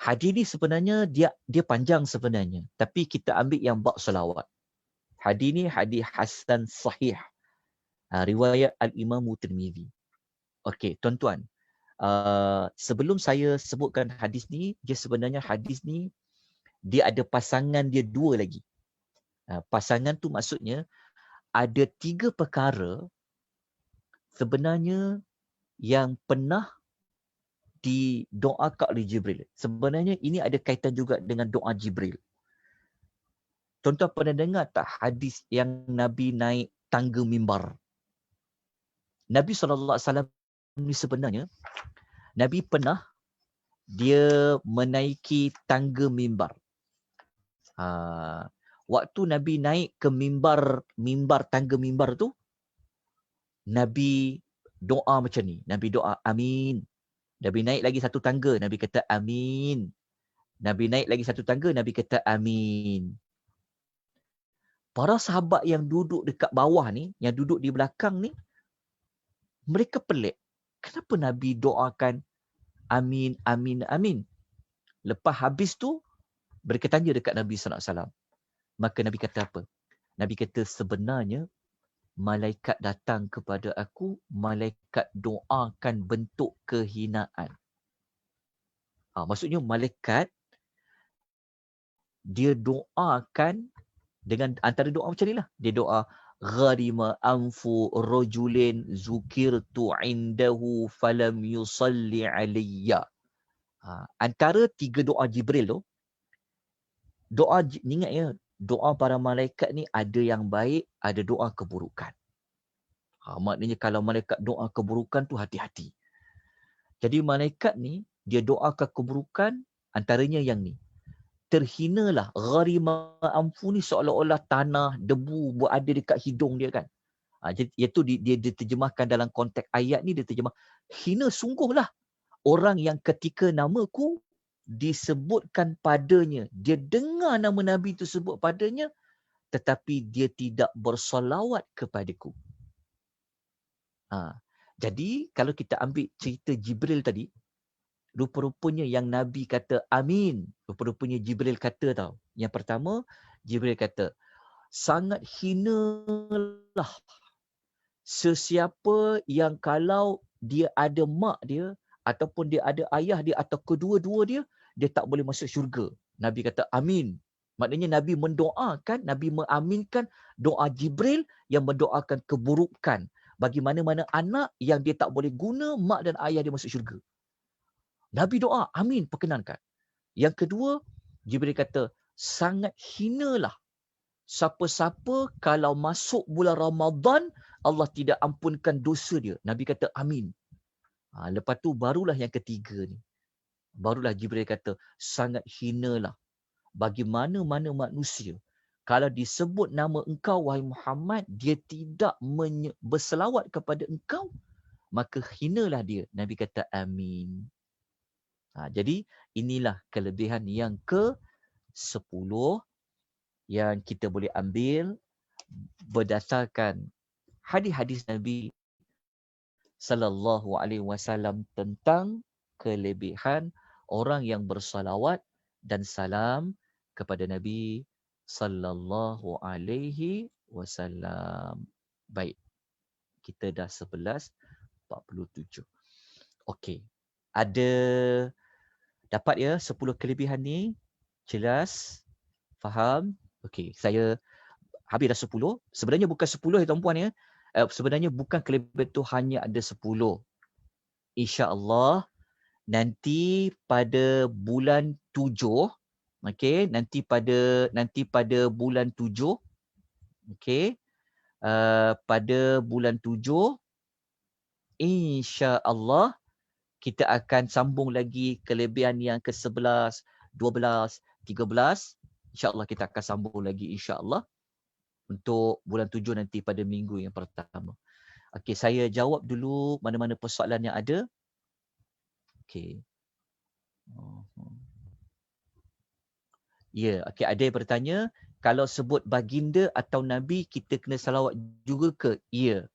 Hadis ni sebenarnya dia panjang sebenarnya, tapi kita ambil yang bab selawat. Hadis ni hadis hasan sahih. Riwayat Al-Imam Tirmizi. Okey, tuan-tuan. Sebelum saya sebutkan hadis ni, dia sebenarnya hadis ni dia ada pasangan dia 2 lagi. Pasangan tu maksudnya ada 3 perkara sebenarnya yang pernah didoakan oleh Jibril. Sebenarnya ini ada kaitan juga dengan doa Jibril. Tuan-tuan pernah dengar tak hadis yang Nabi naik tangga mimbar? Nabi SAW ni sebenarnya, Nabi pernah dia menaiki tangga mimbar. Waktu Nabi naik ke tangga mimbar tu, Nabi doa macam ni. Nabi doa amin. Nabi naik lagi satu tangga, Nabi kata amin. Nabi naik lagi satu tangga, Nabi kata amin. Para sahabat yang duduk dekat bawah ni, yang duduk di belakang ni, mereka pelik. Kenapa Nabi doakan amin, amin, amin? Lepas habis tu, mereka tanya dekat Nabi SAW. Maka Nabi kata apa? Nabi kata sebenarnya malaikat datang kepada aku, malaikat doakan bentuk kehinaan. Maksudnya malaikat dia doakan dengan antara doa macam ni lah. Dia doa gharima anfu rajulin zukirtu indahu falam yusalli alayya. Antara tiga doa Jibril tu, ingat ya, doa para malaikat ni ada yang baik, ada doa keburukan. Maknanya kalau malaikat doa keburukan tu hati-hati. Jadi malaikat ni dia doakan keburukan, antaranya yang ni. Terhinalah, gharima amfu ni seolah-olah tanah, debu berada dekat hidung dia kan. Jadi iaitu dia terjemahkan dalam konteks ayat ni, dia terjemah hina sungguhlah orang yang ketika namaku disebutkan padanya, dia dengar nama Nabi itu sebut padanya, tetapi dia tidak bersolawat kepadaku. Jadi kalau kita ambil cerita Jibril tadi, rupa-rupanya yang Nabi kata amin, rupa-rupanya Jibril kata tau. Yang pertama, Jibril kata, sangat hinalah sesiapa yang kalau dia ada mak dia, ataupun dia ada ayah dia, atau kedua-dua dia, dia tak boleh masuk syurga. Nabi kata amin. Maknanya Nabi mendoakan, Nabi mengaminkan doa Jibril yang mendoakan keburukan bagi mana-mana anak yang dia tak boleh guna mak dan ayah dia masuk syurga. Nabi doa, amin, perkenankan. Yang kedua, Jibril kata, sangat hinalah siapa-siapa kalau masuk bulan Ramadan, Allah tidak ampunkan dosa dia. Nabi kata, amin. Lepas tu barulah yang ketiga ni. Barulah Jibril kata, sangat hinalah bagi mana-mana manusia. Kalau disebut nama engkau, wahai Muhammad, dia tidak berselawat kepada engkau, maka hinalah dia. Nabi kata, amin. Jadi inilah kelebihan yang ke-10 yang kita boleh ambil berdasarkan hadis-hadis Nabi sallallahu alaihi wasallam tentang kelebihan orang yang bersalawat dan salam kepada Nabi sallallahu alaihi wasallam. Baik. Kita dah 11:47. Okey. Dapat ya 10 kelebihan ni? Jelas? Faham? Okey, saya habis dah 10. Sebenarnya bukan 10 ya tuan-puan ya. Sebenarnya bukan kelebihan tu hanya ada 10. InsyaAllah nanti pada bulan 7, okey, nanti pada bulan 7, okey, pada bulan 7 insya-Allah kita akan sambung lagi kelebihan yang ke-11, 12, 13. InsyaAllah kita akan sambung lagi insyaAllah untuk bulan 7 nanti pada minggu yang pertama. Okey, saya jawab dulu mana-mana persoalan yang ada. Okey. Ya, okey, ada yang bertanya, kalau sebut baginda atau Nabi, kita kena salawat juga ke? Ya.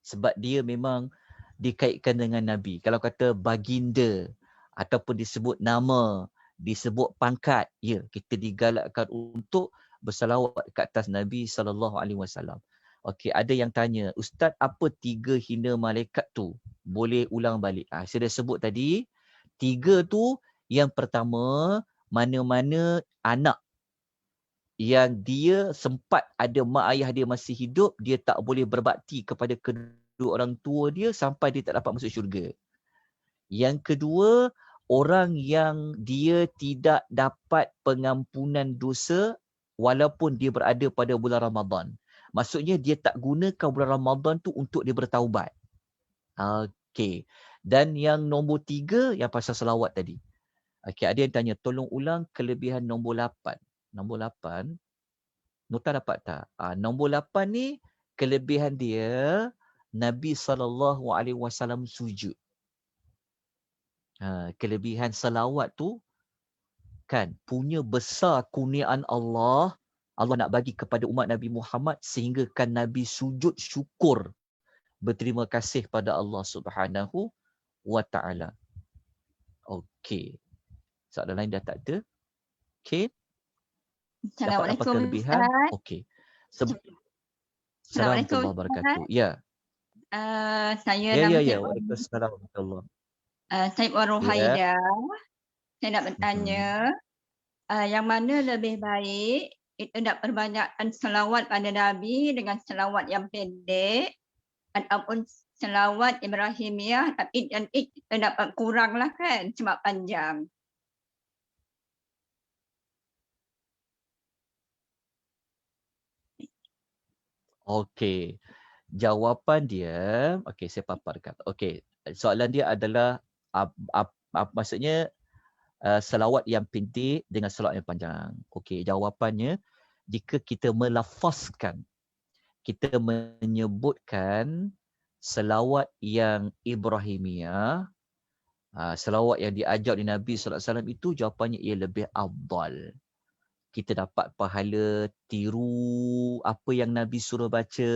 Sebab dia memang dikaitkan dengan Nabi. Kalau kata baginda ataupun disebut nama, disebut pangkat, ya, kita digalakkan untuk bersalawat ke atas Nabi SAW. Okey, ada yang tanya, Ustaz, apa 3 hina malaikat tu? Boleh ulang balik. Saya dah sebut tadi, 3 tu, yang pertama, mana-mana anak yang dia sempat ada mak ayah dia masih hidup, dia tak boleh berbakti kepada kedua orang tua dia sampai dia tak dapat masuk syurga. Yang kedua, orang yang dia tidak dapat pengampunan dosa walaupun dia berada pada bulan Ramadan. Maksudnya dia tak gunakan bulan Ramadan tu untuk dia bertaubat. Okey. Dan yang nombor 3 yang pasal selawat tadi. Okey, ada yang tanya tolong ulang kelebihan nombor 8. Nombor 8, Nota dapat tak? Nombor 8 ni kelebihan dia Nabi SAW sujud. Kelebihan selawat tu kan punya besar kurniaan Allah. Allah nak bagi kepada umat Nabi Muhammad sehingga kan Nabi sujud syukur berterima kasih pada Allah Subhanahu wa taala. Okey. Soalan lain dah tak ada. Okey. Dapat apa Assalamualaikum kelebihan? Ustaz. Okey. Assalamualaikum Assalamualaikum wabarakatuh. Ya. Saya Ya, nama ya, ya. Cik Waalaikumsalam warahmatullahi. Saib Waruhaida. Saya nak bertanya, yang mana lebih baik kita nak perbanyakkan selawat pada Nabi dengan selawat yang pendek ataupun selawat Ibrahimiyah tapi kita dapat kurang lah kan sebab panjang. Okey. Jawapan dia, okey saya paparkan. Okey, soalan dia adalah maksudnya selawat yang pendek dengan selawat yang panjang. Okey, jawapannya jika kita melafazkan, kita menyebutkan selawat yang Ibrahimiyah, selawat yang diajar oleh Nabi SAW itu jawapannya ia lebih afdal. Kita dapat pahala tiru apa yang Nabi suruh baca.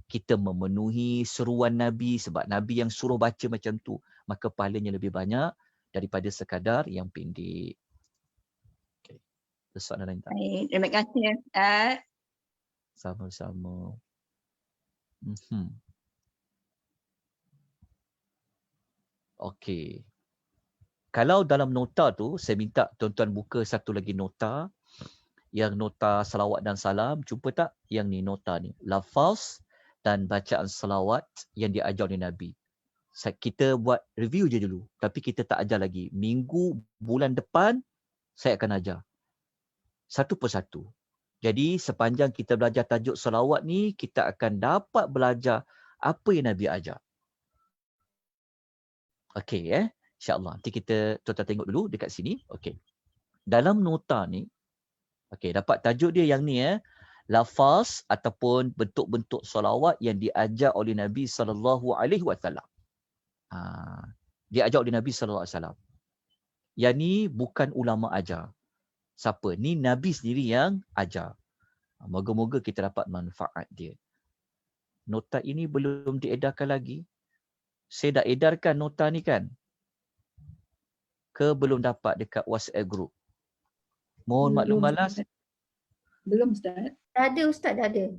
Kita memenuhi seruan Nabi sebab Nabi yang suruh baca macam tu. Maka pahalanya lebih banyak daripada sekadar yang pendek. Okay. Soalan lain tak? Baik, terima kasih Ustaz. Sama-sama. Okey. Kalau dalam nota tu, saya minta tuan-tuan buka satu lagi nota. Yang nota salawat dan salam, jumpa tak yang ni nota ni? Lafaz dan bacaan salawat yang diajar oleh Nabi. Kita buat review je dulu. Tapi kita tak ajar lagi. Minggu, bulan depan, saya akan ajar. Satu persatu. Jadi sepanjang kita belajar tajuk salawat ni, kita akan dapat belajar apa yang Nabi ajar. Okey InsyaAllah. Nanti kita tuan-tuan tengok dulu dekat sini. Okey. Dalam nota ni, okey, dapat tajuk dia yang ni lafaz ataupun bentuk-bentuk solawat yang diajar oleh Nabi SAW. Diajar oleh Nabi SAW. Yang ni bukan ulama ajar. Siapa? Ni Nabi sendiri yang ajar. Moga-moga kita dapat manfaat dia. Nota ini belum diedarkan lagi. Saya dah edarkan nota ni kan? Ke belum dapat dekat WhatsApp group? Mohon maklum malas. Belum Ustaz. Dah ada Ustaz, dah ada.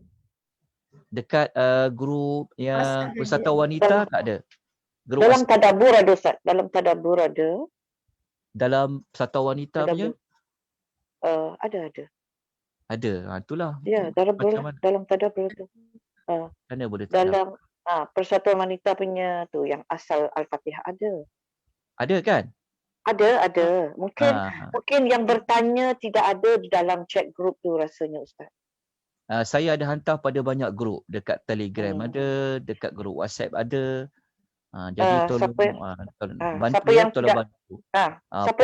Dekat grup yang Persatuan Wanita tak ada? Grup dalam tadabbur ada Ustaz. Dalam tadabbur ada. Dalam Persatuan Wanita punya? Ada. Ada. Itulah. Ya, dalam tadabbur tu. Mana boleh tak dalam Persatuan Wanita punya tu yang asal Al-Fatihah ada. Ada kan? Ada. Mungkin yang bertanya tidak ada di dalam chat group tu rasanya Ustaz. Saya ada hantar pada banyak grup. Dekat Telegram ada, dekat grup WhatsApp ada. Jadi tolong bantu siapa yang tolong bantu. Siapa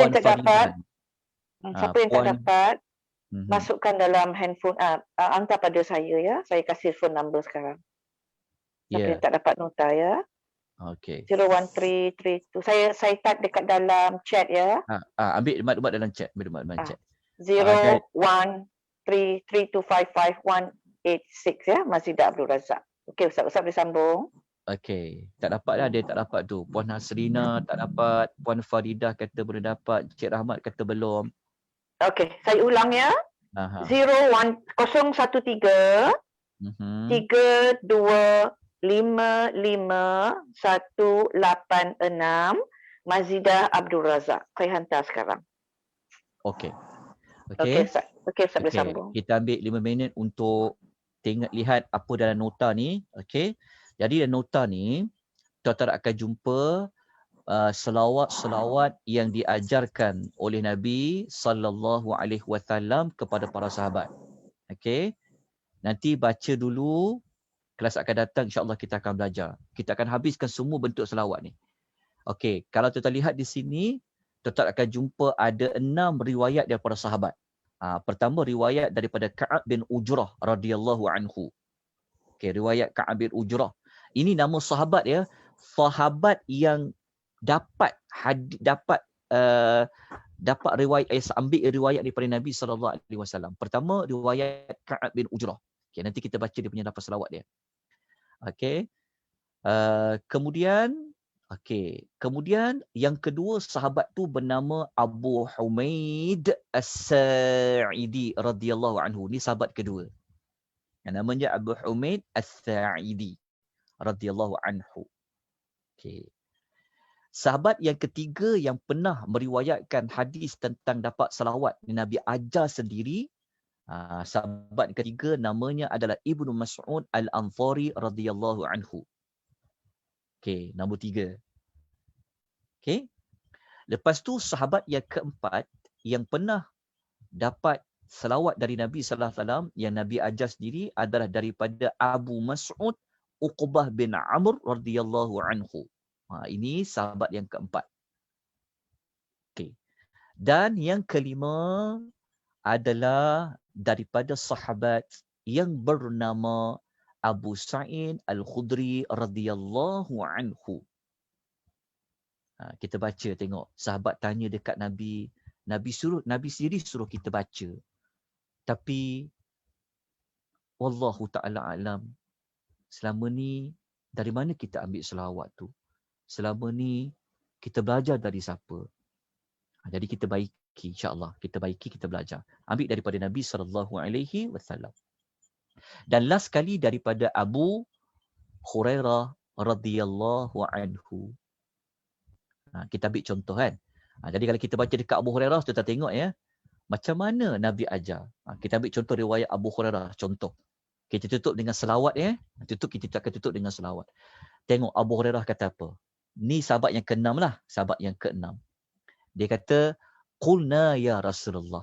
yang tak dapat, masukkan dalam handphone, hantar pada saya ya. Saya kasih phone number sekarang. Siapa yang tak dapat nota ya. Okey. 01332. Saya type dekat dalam chat ya. Ambil maklumat dalam chat. 01332555186 ya. Masjidah Abdul Razak. Okey Ustaz boleh sambung. Okey. Tak dapat dah, dia tak dapat tu. Puan Hasrina tak dapat, Puan Faridah kata boleh dapat, Cik Rahmat kata belum. Okey, saya ulang ya. 013 32555186 Masjidah Abdul Razak. Saya hantar sekarang. Okey. Okey, Ustaz boleh sambung. Kita ambil 5 minit untuk lihat apa dalam nota ni. Okey. Jadi dalam nota ni, tuan-tuan akan jumpa selawat-selawat yang diajarkan oleh Nabi sallallahu alaihi wasallam kepada para sahabat. Okey. Nanti baca dulu, kelas akan datang insya-Allah kita akan belajar. Kita akan habiskan semua bentuk selawat ni. Okey, kalau tuan lihat di sini, tuan akan jumpa ada 6 riwayat daripada sahabat. Pertama riwayat daripada Ka'ab bin Ujrah radhiyallahu anhu. Okey, riwayat Ka'ab bin Ujrah. Ini nama sahabat ya, sahabat yang dapat riwayat, ambil riwayat daripada Nabi sallallahu alaihi wasallam. Pertama riwayat Ka'ab bin Ujrah. Okey, nanti kita baca dia punya lafaz selawat dia. Okey. Kemudian yang kedua sahabat tu bernama Abu Humaid As-Sa'idi radhiyallahu anhu. Ni sahabat kedua. Yang namanya Abu Humaid As-Sa'idi radhiyallahu anhu. Okey. Sahabat yang ketiga yang pernah meriwayatkan hadis tentang dapat selawat Nabi ajar sendiri, sahabat ketiga namanya adalah Ibnu Mas'ud Al-Ansari radhiyallahu anhu. Okey, nombor 3. Okey. Lepas tu sahabat yang keempat yang pernah dapat selawat dari Nabi sallallahu alaihi wasallam yang Nabi ajar sendiri adalah daripada Abu Mas'ud Uqbah bin Amr radhiyallahu anhu. Ini sahabat yang keempat. Okey. Dan yang kelima adalah daripada sahabat yang bernama Abu Sa'id Al-Khudri radhiyallahu anhu. Kita baca tengok. Sahabat tanya dekat Nabi. Nabi sendiri suruh kita baca. Tapi wallahu ta'ala alam. Selama ni dari mana kita ambil selawat tu? Selama ni kita belajar dari siapa? Jadi kita baiki insya-Allah. Kita belajar. Ambil daripada Nabi sallallahu alaihi wasallam. Dan last kali daripada Abu Hurairah radhiyallahu anhu. Kita ambil contoh kan. Jadi kalau kita baca dekat Abu Hurairah, kita tengok ya. Macam mana Nabi ajar. Kita ambil contoh riwayat Abu Hurairah. Contoh. Kita tutup dengan selawat ya. Kita akan tutup dengan selawat. Tengok Abu Hurairah kata apa. Ni sahabat yang ke-6 lah. Sahabat yang ke-6. Dia kata, Qulna ya Rasulullah.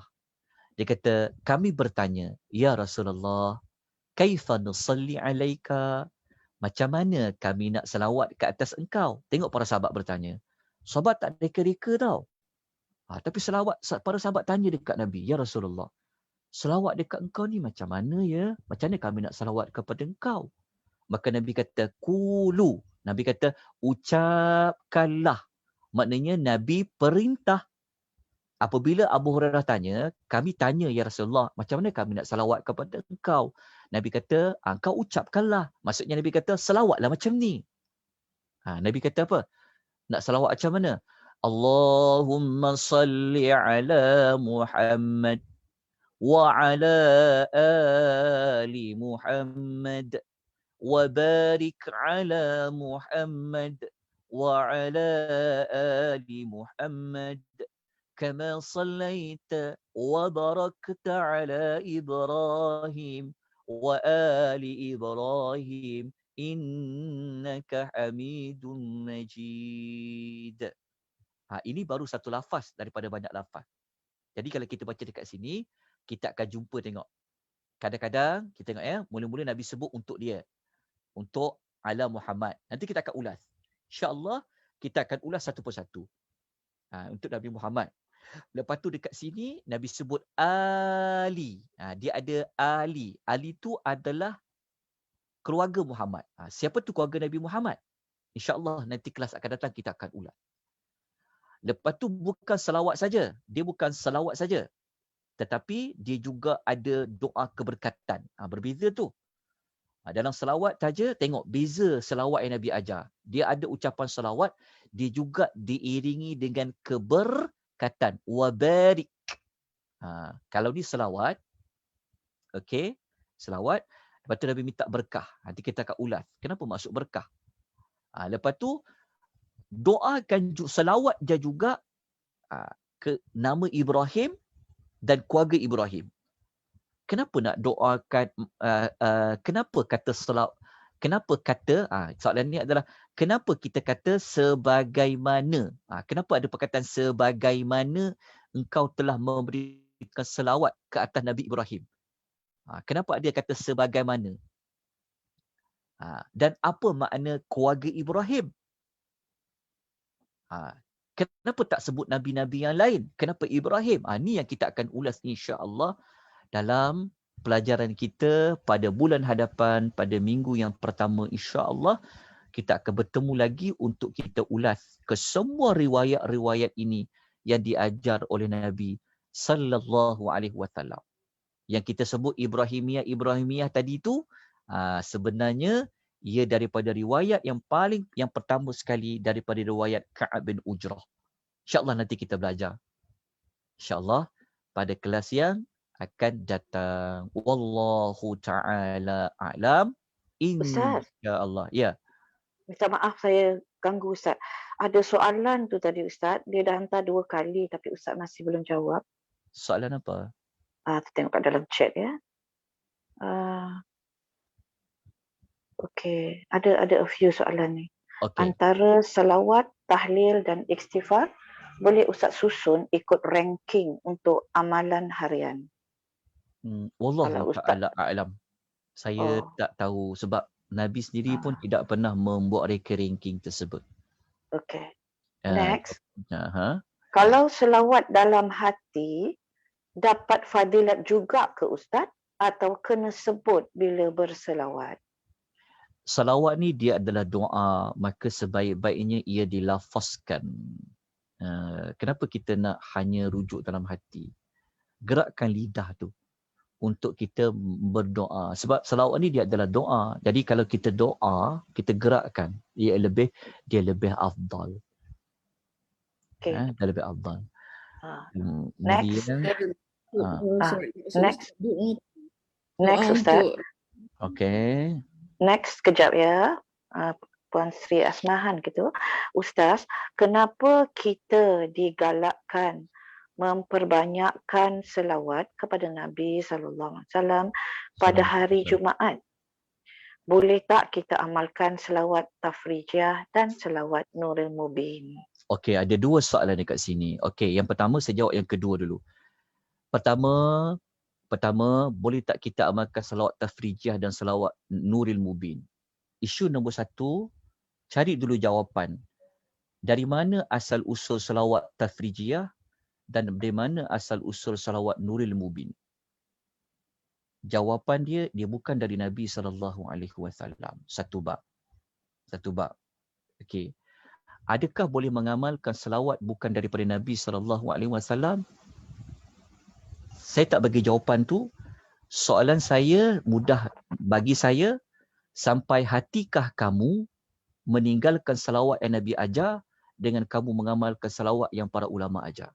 Dia kata, kami bertanya, Ya Rasulullah, kaifa nusalli alaika? Macam mana kami nak selawat ke atas engkau? Tengok para sahabat bertanya. Sahabat tak reka-reka tau. Tapi para sahabat tanya dekat Nabi, Ya Rasulullah, selawat dekat engkau ni macam mana ya? Macam mana kami nak selawat kepada engkau? Maka Nabi kata, Qulu. Nabi kata, ucapkanlah. Maknanya Nabi perintah. Apabila Abu Hurairah tanya, kami tanya ya Rasulullah, macam mana kami nak selawat kepada engkau? Nabi kata, engkau ucapkanlah. Maksudnya Nabi kata, selawatlah macam ni. Nabi kata apa? Nak selawat macam mana? Allahumma salli ala Muhammad wa ala ali Muhammad wa barik ala Muhammad wa ala ali Muhammad kama sallaita wa barakta ala Ibrahim wa ali Ibrahim innaka Hamidun Majid. Ini baru satu lafaz daripada banyak lafaz. Jadi kalau kita baca dekat sini, kita akan jumpa tengok. Kadang-kadang kita tengok ya, mula-mula Nabi sebut untuk dia. Untuk ala Muhammad. Nanti kita akan ulas. InsyaAllah kita akan ulas satu persatu. Untuk Nabi Muhammad. Lepas tu dekat sini Nabi sebut Ali. Dia ada Ali. Ali tu adalah keluarga Muhammad. Siapa tu keluarga Nabi Muhammad? InsyaAllah nanti kelas akan datang kita akan ulas. Lepas tu bukan selawat saja. Dia bukan selawat saja. Tetapi dia juga ada doa keberkatan. Berbeza tu. Dalam selawat saja, tengok beza selawat yang Nabi ajar. Dia ada ucapan selawat. Dia juga diiringi dengan keberkatan. Wabarik. Kalau ni selawat. Okey. Selawat. Lepas tu Nabi minta berkah. Nanti kita akan ulas. Kenapa maksud berkah? Lepas tu, doakan selawat dia juga ke nama Ibrahim dan keluarga Ibrahim. Kenapa nak doakan, kenapa kata Kenapa kata, soalan ni adalah kenapa kita kata sebagaimana? Kenapa ada perkataan sebagaimana engkau telah memberikan selawat ke atas Nabi Ibrahim? Kenapa dia kata sebagaimana? Dan apa makna keluarga Ibrahim? Kenapa tak sebut Nabi-Nabi yang lain? Kenapa Ibrahim? Ni yang kita akan ulas insya-Allah dalam pelajaran kita pada bulan hadapan, pada minggu yang pertama insya-Allah. Kita akan bertemu lagi untuk kita ulas ke semua riwayat-riwayat ini yang diajar oleh Nabi sallallahu alaihi wasallam. Yang kita sebut Ibrahimiyah tadi tu sebenarnya ia daripada riwayat yang pertama sekali daripada riwayat Ka'ab bin Ujrah. Insya-Allah nanti kita belajar. Insya-Allah pada kelas yang akan datang. Wallahu ta'ala a'lam. Ustaz. Insya-Allah. Ya. Minta maaf saya ganggu Ustaz. Ada soalan tu tadi Ustaz. Dia dah hantar 2 kali tapi Ustaz masih belum jawab. Soalan apa? Tengok kat dalam chat ya. Okey. Ada a few soalan ni. Okay. Antara selawat, tahlil dan istighfar boleh Ustaz susun ikut ranking untuk amalan harian. Wallahu ta'ala a'lam. Saya tak tahu sebab Nabi sendiri pun tidak pernah membuat ranking tersebut. Okey. Next. Uh-huh. Kalau selawat dalam hati dapat fadilat juga ke Ustaz atau kena sebut bila berselawat? Salawat ni dia adalah doa, maka sebaik-baiknya ia dilafazkan. Kenapa kita nak hanya rujuk dalam hati? Gerakkan lidah tu untuk kita berdoa. Sebab salawat ni dia adalah doa. Jadi kalau kita doa, kita gerakkan, dia lebih afdal. Okay. Dia lebih afdal. Next. Next Ustaz. Okay. Next, kejap ya. Puan Sri Asmahan gitu. Ustaz, kenapa kita digalakkan memperbanyakkan selawat kepada Nabi SAW pada hari Jumaat? Boleh tak kita amalkan selawat tafrijah dan selawat Nurul Mubin? Okey, ada 2 soalan dekat sini. Okey, yang pertama saya jawab yang kedua dulu. Pertama, boleh tak kita amalkan selawat tafrijah dan selawat Nurul Mubin? Isu nombor 1, cari dulu jawapan. Dari mana asal usul selawat tafrijiyah dan dari mana asal usul selawat Nurul Mubin? Jawapan dia bukan dari Nabi SAW. Satu bab. Okey. Adakah boleh mengamalkan selawat bukan daripada Nabi SAW? Saya tak bagi jawapan tu. Soalan saya mudah bagi saya. Sampai hatikah kamu meninggalkan selawat yang Nabi ajar dengan kamu mengamalkan selawat yang para ulama ajar?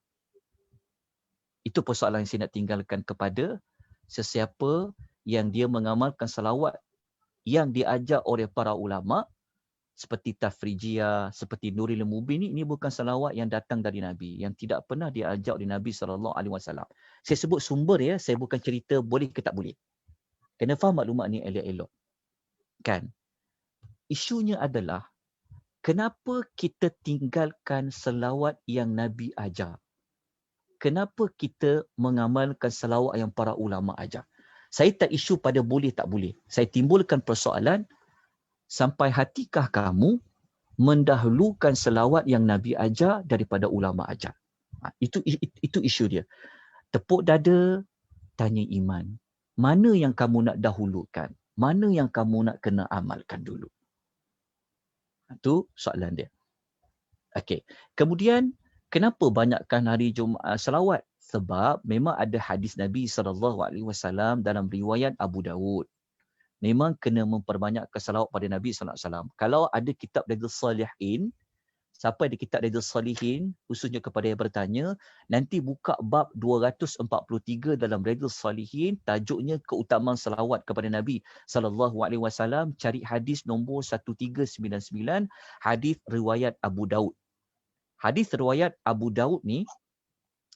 Itu persoalan yang saya nak tinggalkan kepada sesiapa yang dia mengamalkan selawat yang diajar oleh para ulama seperti tafrijiyah, seperti Nurul Mubin. Ini bukan selawat yang datang dari Nabi, yang tidak pernah diajar oleh Nabi SAW. Saya sebut sumber ya, saya bukan cerita boleh ke tak boleh. Kena faham maklumat ni elok-elok. Kan? Isunya adalah kenapa kita tinggalkan selawat yang Nabi ajar? Kenapa kita mengamalkan selawat yang para ulama ajar? Saya tak isu pada boleh tak boleh. Saya timbulkan persoalan, sampai hatikah kamu mendahulukan selawat yang Nabi ajar daripada ulama ajar? Itu isu dia. Tepuk dada, tanya iman. Mana yang kamu nak dahulukan? Mana yang kamu nak kena amalkan dulu? Itu soalan dia. Okey. Kemudian, kenapa banyakkan hari Jumaat selawat? Sebab memang ada hadis Nabi SAW dalam riwayat Abu Dawud. Memang kena memperbanyakkan selawat pada Nabi SAW. Kalau ada kitab Riyadhus Salihin, siapa ada kitab Riyadhus Salihin, khususnya kepada yang bertanya, nanti buka bab 243 dalam Riyadhus Salihin, tajuknya keutamaan selawat kepada Nabi SAW. Cari hadis nombor 1399, hadis riwayat Abu Daud. Hadis riwayat Abu Daud ni,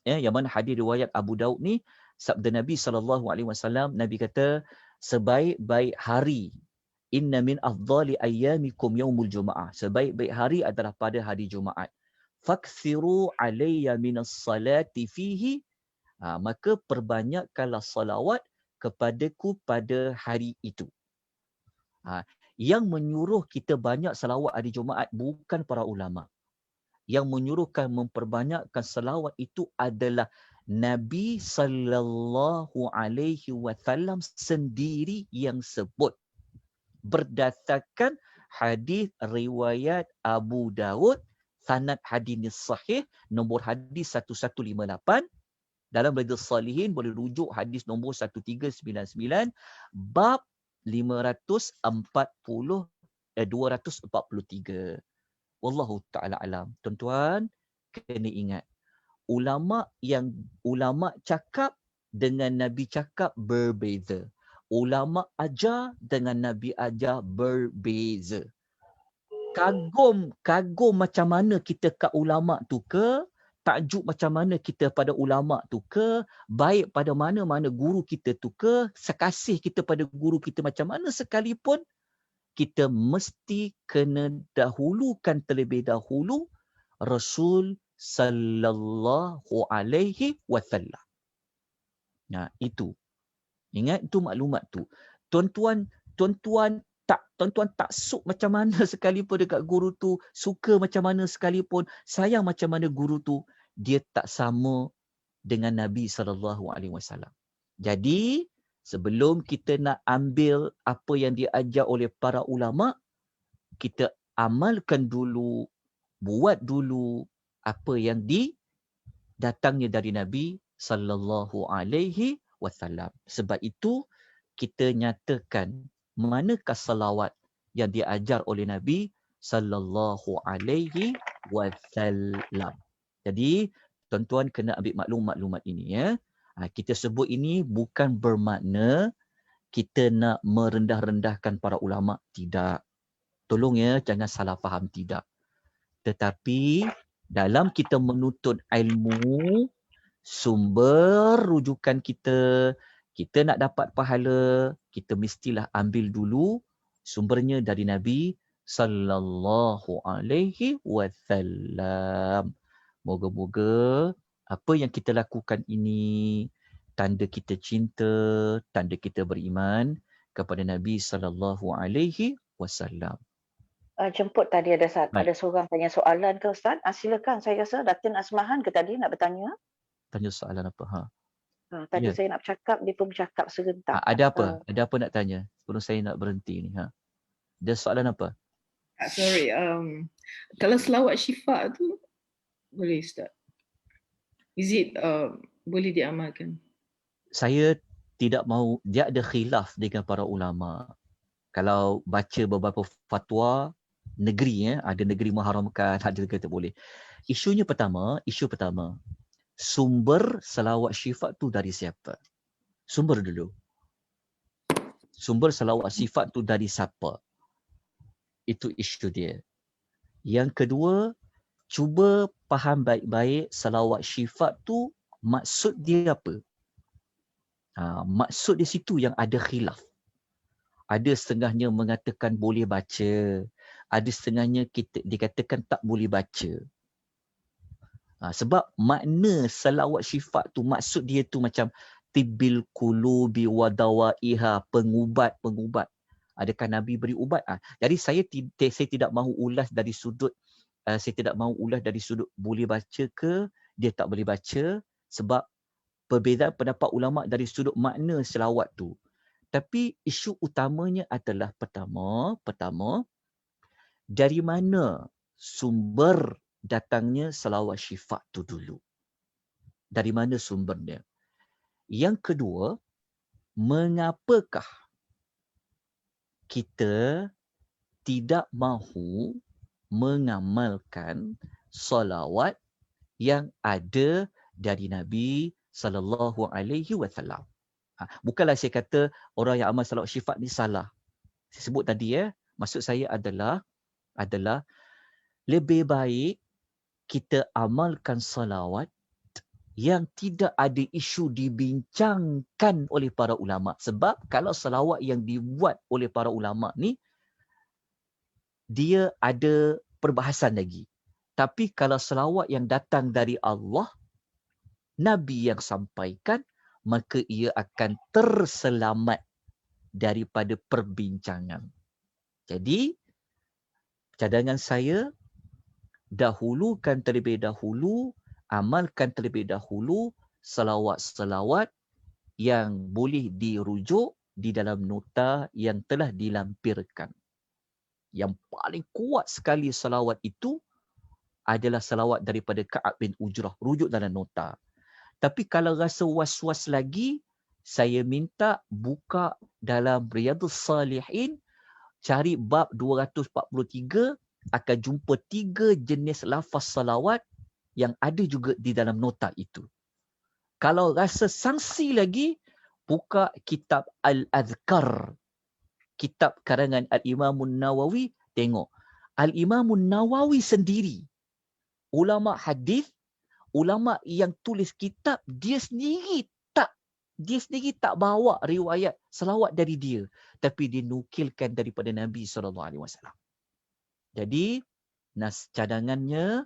yang mana hadis riwayat Abu Daud ni, sabda Nabi SAW, Nabi kata, sebaik-baik hari Inna min afdali ayyamikum yaumul Jum'ah. Sebaik-baik hari adalah pada hari Jumaat. Fakthiru alayya minas salati fihi. Maka perbanyakkanlah salawat kepadaku pada hari itu. Yang menyuruh kita banyak salawat hari Jumaat bukan para ulama. Yang menyuruhkan memperbanyakkan salawat itu adalah Nabi sallallahu alaihi wasallam sendiri yang sebut. Berdasarkan hadis riwayat Abu Daud, sanad hadis sahih, nombor hadis 1158. Dalam Riyadhus Salihin boleh rujuk hadis nombor 1399, bab 243. Wallahu ta'ala alam. Tuan-tuan, kena ingat. Ulama cakap dengan Nabi cakap berbeza. Ulama ajar dengan Nabi ajar berbeza. Kagum macam mana kita kat ulama tu ke, takjub macam mana kita pada ulama tu ke, baik pada mana-mana guru kita tu ke, sekasih kita pada guru kita macam mana sekalipun, kita mesti kena dahulukan terlebih dahulu Rasul sallallahu alaihi wasallam. Nah, itu. Ingat itu maklumat tu. Tuan-tuan tak suk macam mana sekalipun dekat guru tu, suka macam mana sekalipun, sayang macam mana guru tu, dia tak sama dengan Nabi SAW. Jadi, sebelum kita nak ambil apa yang diajar oleh para ulama, kita amalkan dulu, buat dulu apa yang datangnya dari Nabi SAW. Sebab itu, kita nyatakan manakah salawat yang diajar oleh Nabi SAW. Jadi, tuan-tuan kena ambil maklumat ini ya. Kita sebut ini bukan bermakna kita nak merendah-rendahkan para ulama, tidak. Tolong ya, jangan salah faham, tidak. Tetapi dalam kita menuntut ilmu, sumber rujukan kita nak dapat pahala, kita mestilah ambil dulu sumbernya dari Nabi sallallahu alaihi wasallam. Moga-moga apa yang kita lakukan ini tanda kita cinta, tanda kita beriman kepada Nabi sallallahu alaihi wasallam. Jemput tadi ada seorang tanya soalan ke Ustaz? Silakan, saya rasa Datin Asmahan ke tadi nak bertanya? Tanya soalan apa? Tadi saya nak bercakap, dia pun bercakap serentak. Ada apa? Ada apa nak tanya? Sebelum saya nak berhenti ni. Ada soalan apa? Sorry, kalau selawat syifa tu boleh Ustaz? Is it boleh diamalkan? Saya tidak mahu, dia ada khilaf dengan para ulama. Kalau baca beberapa fatwa negeri, ada negeri mengharamkan, ada negeri tak boleh. Isu pertama, sumber selawat syifa tu dari siapa? Sumber dulu. Sumber selawat sifat tu dari siapa? Itu isu dia. Yang kedua, cuba faham baik-baik selawat sifat tu maksud dia apa? Maksud di situ yang ada khilaf. Ada setengahnya mengatakan boleh baca. Ada setengahnya dikatakan tak boleh baca. Sebab makna selawat sifat tu, maksud dia tu macam tibbil qulubi wa dawaiha, pengubat. Adakah Nabi beri ubat? Jadi saya tidak mahu ulas dari sudut boleh baca ke dia tak boleh baca, sebab perbezaan pendapat ulama dari sudut makna selawat tu. Tapi isu utamanya adalah pertama dari mana sumber datangnya selawat syifa tu dulu. Dari mana sumbernya? Yang kedua, mengapakah kita tidak mahu mengamalkan solawat yang ada dari Nabi sallallahu alaihi wasallam? Bukanlah saya kata orang yang amal salawat syifa ni salah. Saya sebut tadi maksud saya adalah lebih baik kita amalkan salawat yang tidak ada isu dibincangkan oleh para ulama. Sebab kalau selawat yang dibuat oleh para ulama ni, dia ada perbahasan lagi. Tapi kalau selawat yang datang dari Allah, Nabi yang sampaikan, maka ia akan terselamat daripada perbincangan. Jadi, cadangan saya, dahulukan terlebih dahulu, amalkan terlebih dahulu selawat-selawat yang boleh dirujuk di dalam nota yang telah dilampirkan. Yang paling kuat sekali selawat itu adalah selawat daripada Ka'ab bin Ujrah, rujuk dalam nota. Tapi kalau rasa was-was lagi, saya minta buka dalam Riyadhus Salihin, cari bab 243, akan jumpa 3 jenis lafaz salawat yang ada juga di dalam nota itu. Kalau rasa sangsi lagi, buka kitab Al-Adhkar, kitab karangan Al-Imamun Nawawi, tengok. Al-Imamun Nawawi sendiri, ulama hadis, ulama yang tulis kitab, dia sendiri tak bawa riwayat selawat dari dia, tapi dia nukilkan daripada Nabi SAW. Jadi, cadangannya,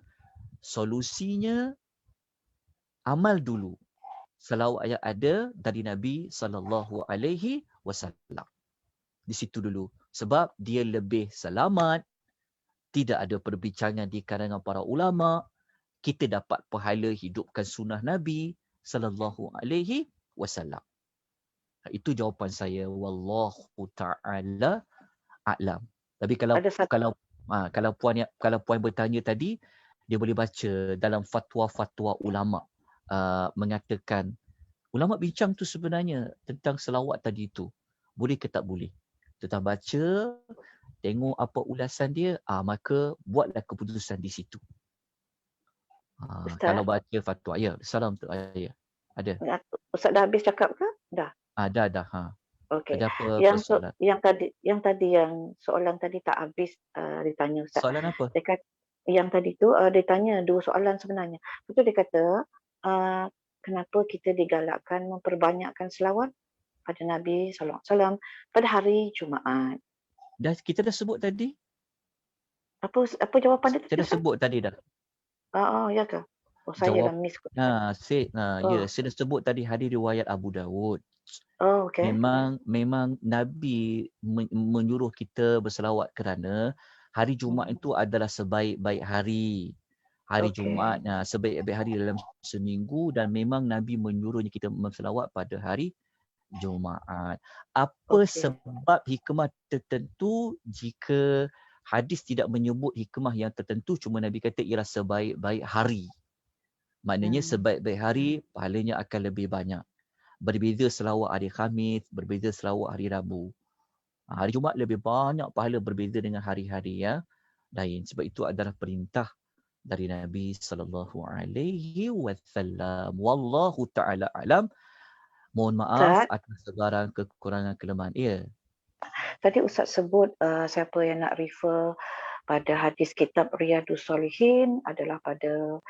solusinya, amal dulu selawat yang ada dari Nabi SAW. Di situ dulu. Sebab dia lebih selamat, tidak ada perbincangan di kalangan para ulama, kita dapat pahala hidupkan sunnah Nabi SAW. Itu jawapan saya. Wallahu ta'ala a'lam. Tapi kalau puan bertanya tadi, dia boleh baca dalam fatwa-fatwa ulama mengatakan, ulama bincang tu sebenarnya tentang selawat tadi tu. Boleh ke tak boleh? Kita baca, tengok apa ulasan dia, maka buatlah keputusan di situ. Kalau baca fatwa. Ya, salam tu. Ya, ada. Ustaz dah habis cakap ke? Dah. Dah. Okey. Ada apa Yang soalan tadi tak habis ditanya Ustaz. Soalan apa? Dia kata, yang tadi tu dia tanya 2 soalan sebenarnya. Betul dia kata kenapa kita digalakkan memperbanyakkan selawat pada Nabi sallallahu alaihi wasallam pada hari Jumaat. Kita dah sebut tadi. Apa jawapan dia? Kita dah sebut tadi dah. Ya ke? Saya dah miss. Ya, saya dah sebut tadi hadis riwayat Abu Dawud. Okey. Memang Nabi menyuruh kita berselawat kerana hari Jumaat itu adalah sebaik-baik hari. Hari Jumaat, sebaik-baik hari dalam seminggu, dan memang Nabi menyuruhnya kita berselawat pada hari Jumaat. Apa sebab hikmah tertentu? Jika hadis tidak menyebut hikmah yang tertentu, cuma Nabi kata ialah sebaik-baik hari. Maknanya sebaik-baik hari, pahalanya akan lebih banyak. Berbeza selawat hari Khamis, berbeza selawat hari Rabu. Hari Jumaat lebih banyak pahala berbeza dengan hari-hari lain. Sebab itu adalah perintah dari Nabi SAW. Wallahu ta'ala alam. Mohon maaf atas sebarang kekurangan kelemahan. Ya. Tadi Ustaz sebut siapa yang nak refer pada hadis kitab Riyadhus Salihin adalah pada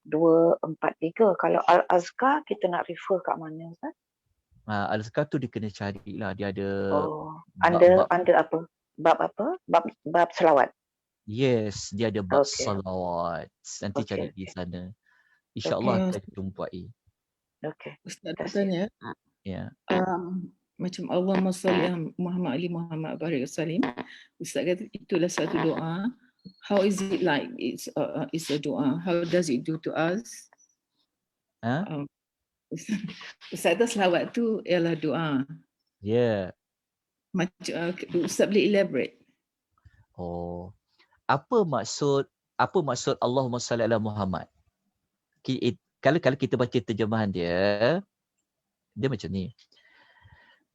243. Kalau Al-Azkar kita nak refer kat mana Ustaz? Al-Azkar tu dia kena carilah. Dia ada under apa? Bab apa? Bab selawat. Yes, dia ada bab salawat. Nanti cari di sana. InsyaAllah akan jumpai. Ustaz tanya. Ya. Macam Allahumma salli ala Muhammad ali Muhammad barik salim. Ustaz kata itulah satu doa. How is it like? It's a doa. How does it do to us? Ustaz kata selawat tu ialah doa. Ya. Macam Ustaz boleh elaborate? Apa maksud Allahumma salli ala Muhammad? Kalau kita baca terjemahan dia macam ni.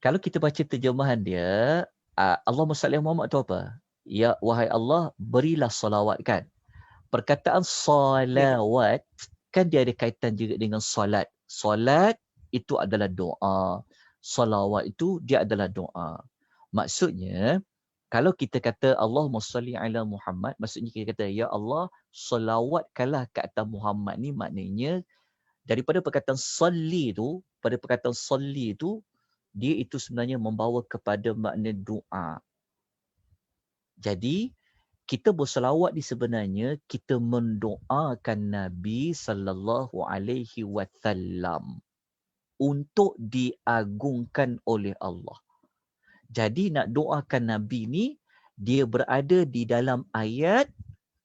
Kalau kita baca terjemahan dia, Allahumma salli ala Muhammad tu apa? Ya, wahai Allah, berilah salawat kan. Perkataan salawat kan dia ada kaitan juga dengan solat. Solat itu adalah doa. Salawat itu dia adalah doa. Maksudnya, kalau kita kata Allahumma salli ala Muhammad, maksudnya kita kata, ya Allah, salawatkanlah ke atas Muhammad ni, maknanya Daripada perkataan salli tu, pada perkataan salli tu, dia itu sebenarnya membawa kepada makna doa. Jadi, kita berselawat di sebenarnya kita mendoakan Nabi sallallahu alaihi wasallam untuk diagungkan oleh Allah. Jadi nak doakan Nabi ni dia berada di dalam ayat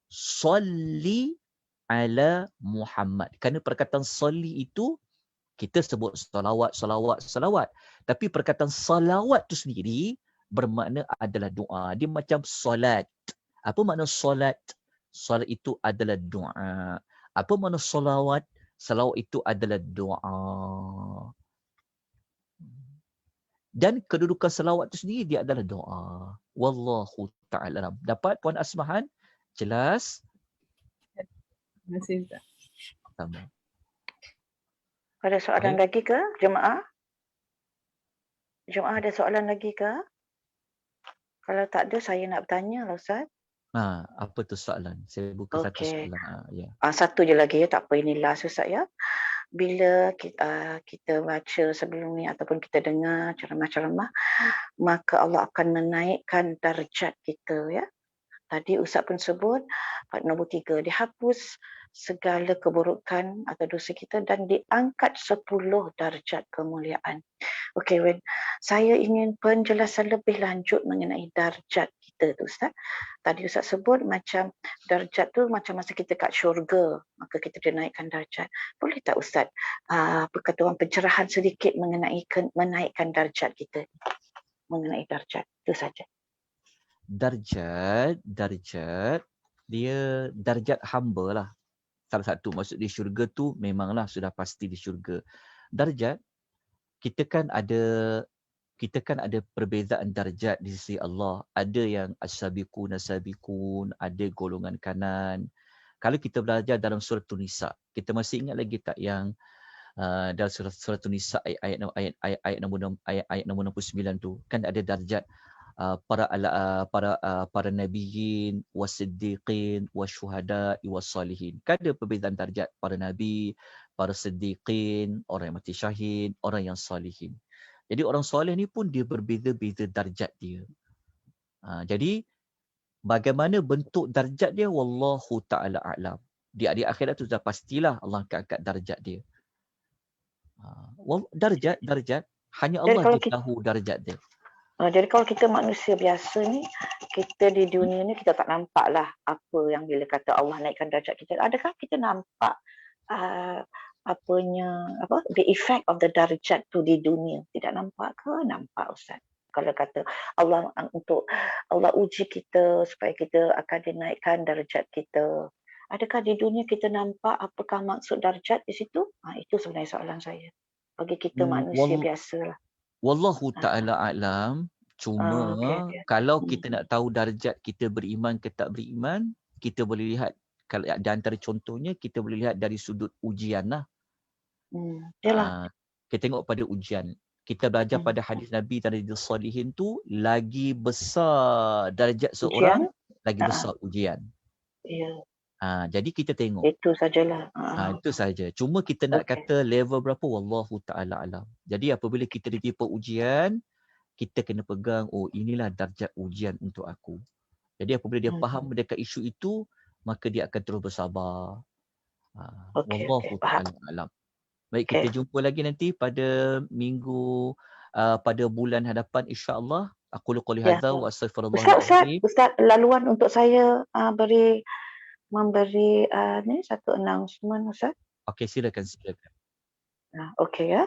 salli ala Muhammad. Kerana perkataan salli itu kita sebut salawat. Tapi perkataan salawat tu sendiri bermakna adalah doa. Dia macam solat. Apa makna solat? Solat itu adalah doa. Apa makna salawat? Salawat itu adalah doa. Dan kedudukan salawat itu sendiri dia adalah doa. Wallahu ta'ala. Dapat Puan Asmahan? Jelas? Terima kasih Ustaz. Sama. Ada soalan Baik. lagi ke jemaah? Jemaah ada soalan lagi ke? Kalau tak ada, saya nak bertanya lah Ustaz. Apa tu soalan? Saya buka satu Okey. soalan. Ya. Satu je lagi ya, tak apa, ini last Ustaz ya. Bila kita baca sebelum ni ataupun kita dengar ceramah-ceramah, maka Allah akan menaikkan darjat kita ya. Tadi Ustaz pun sebut nombor 3, dihapus segala keburukan atau dosa kita dan diangkat 10 darjat kemuliaan. Okey, Wen, saya ingin penjelasan lebih lanjut mengenai darjat kita tu Ustaz. Tadi Ustaz sebut macam darjat tu macam masa kita kat syurga, maka kita dinaikkan darjat. Boleh tak Ustaz berkata pencerahan sedikit mengenai menaikkan darjat kita? Mengenai darjat, itu saja. Darjat dia darjat hamba lah. Salah satu maksud di syurga tu memanglah sudah pasti di syurga. Darjat kita kan ada perbezaan darjat di sisi Allah. Ada yang as-sabiqun, ada golongan kanan. Kalau kita belajar dalam surah Nisa, kita masih ingat lagi tak yang dalam surah Nisa ayat nombor 69 tu kan ada darjat para nabiyyin wasiddiqin wasyuhada wassalihin. Kan ada perbezaan darjat para nabi, para siddiqin, orang yang mati syahid, orang yang salihin. Jadi orang soleh ni pun dia berbeza-beza darjat dia. Jadi bagaimana bentuk darjat dia wallahu taala a'lam. Di akhirat tu dah pastilah Allah akan angkat darjat dia. Darjat hanya Allah je tahu darjat dia. Jadi kalau kita manusia biasa ni, kita di dunia ni kita tak nampak lah apa yang bila kata Allah naikkan darjat kita. Adakah kita nampak the effect of the darjat tu di dunia? Tidak nampak ke? Nampak Ustaz. Kalau kata Allah uji kita supaya kita akan dinaikkan darjat kita. Adakah di dunia kita nampak apakah maksud darjat di situ? Itu sebenarnya soalan saya. Bagi kita manusia biasa lah. Wallahu ta'ala a'lam. Cuma kalau kita nak tahu darjat kita beriman ke tak beriman, kita boleh lihat, kalau di antara contohnya kita boleh lihat dari sudut ujian lah. Kita tengok pada ujian. Kita belajar pada hadis Nabi tadi Salihin tu, lagi besar darjat seorang, lagi besar ujian. Ya. Jadi kita tengok. Itu sajalah. Itu saja. Cuma kita nak kata level berapa, wallahu ta'ala alam. Jadi apabila kita ditimpa ujian, kita kena pegang, inilah darjat ujian untuk aku. Jadi apabila dia faham dekat isu itu, maka dia akan terus bersabar. Wallahu ta'ala alam. Baik, kita jumpa lagi nanti pada minggu, pada bulan hadapan insya-Allah. Aku quli hadza wa astaghfirullahalazim. Ustaz, laluan untuk saya memberi ni satu announcement Ustaz. Okey, silakan. Okey ya.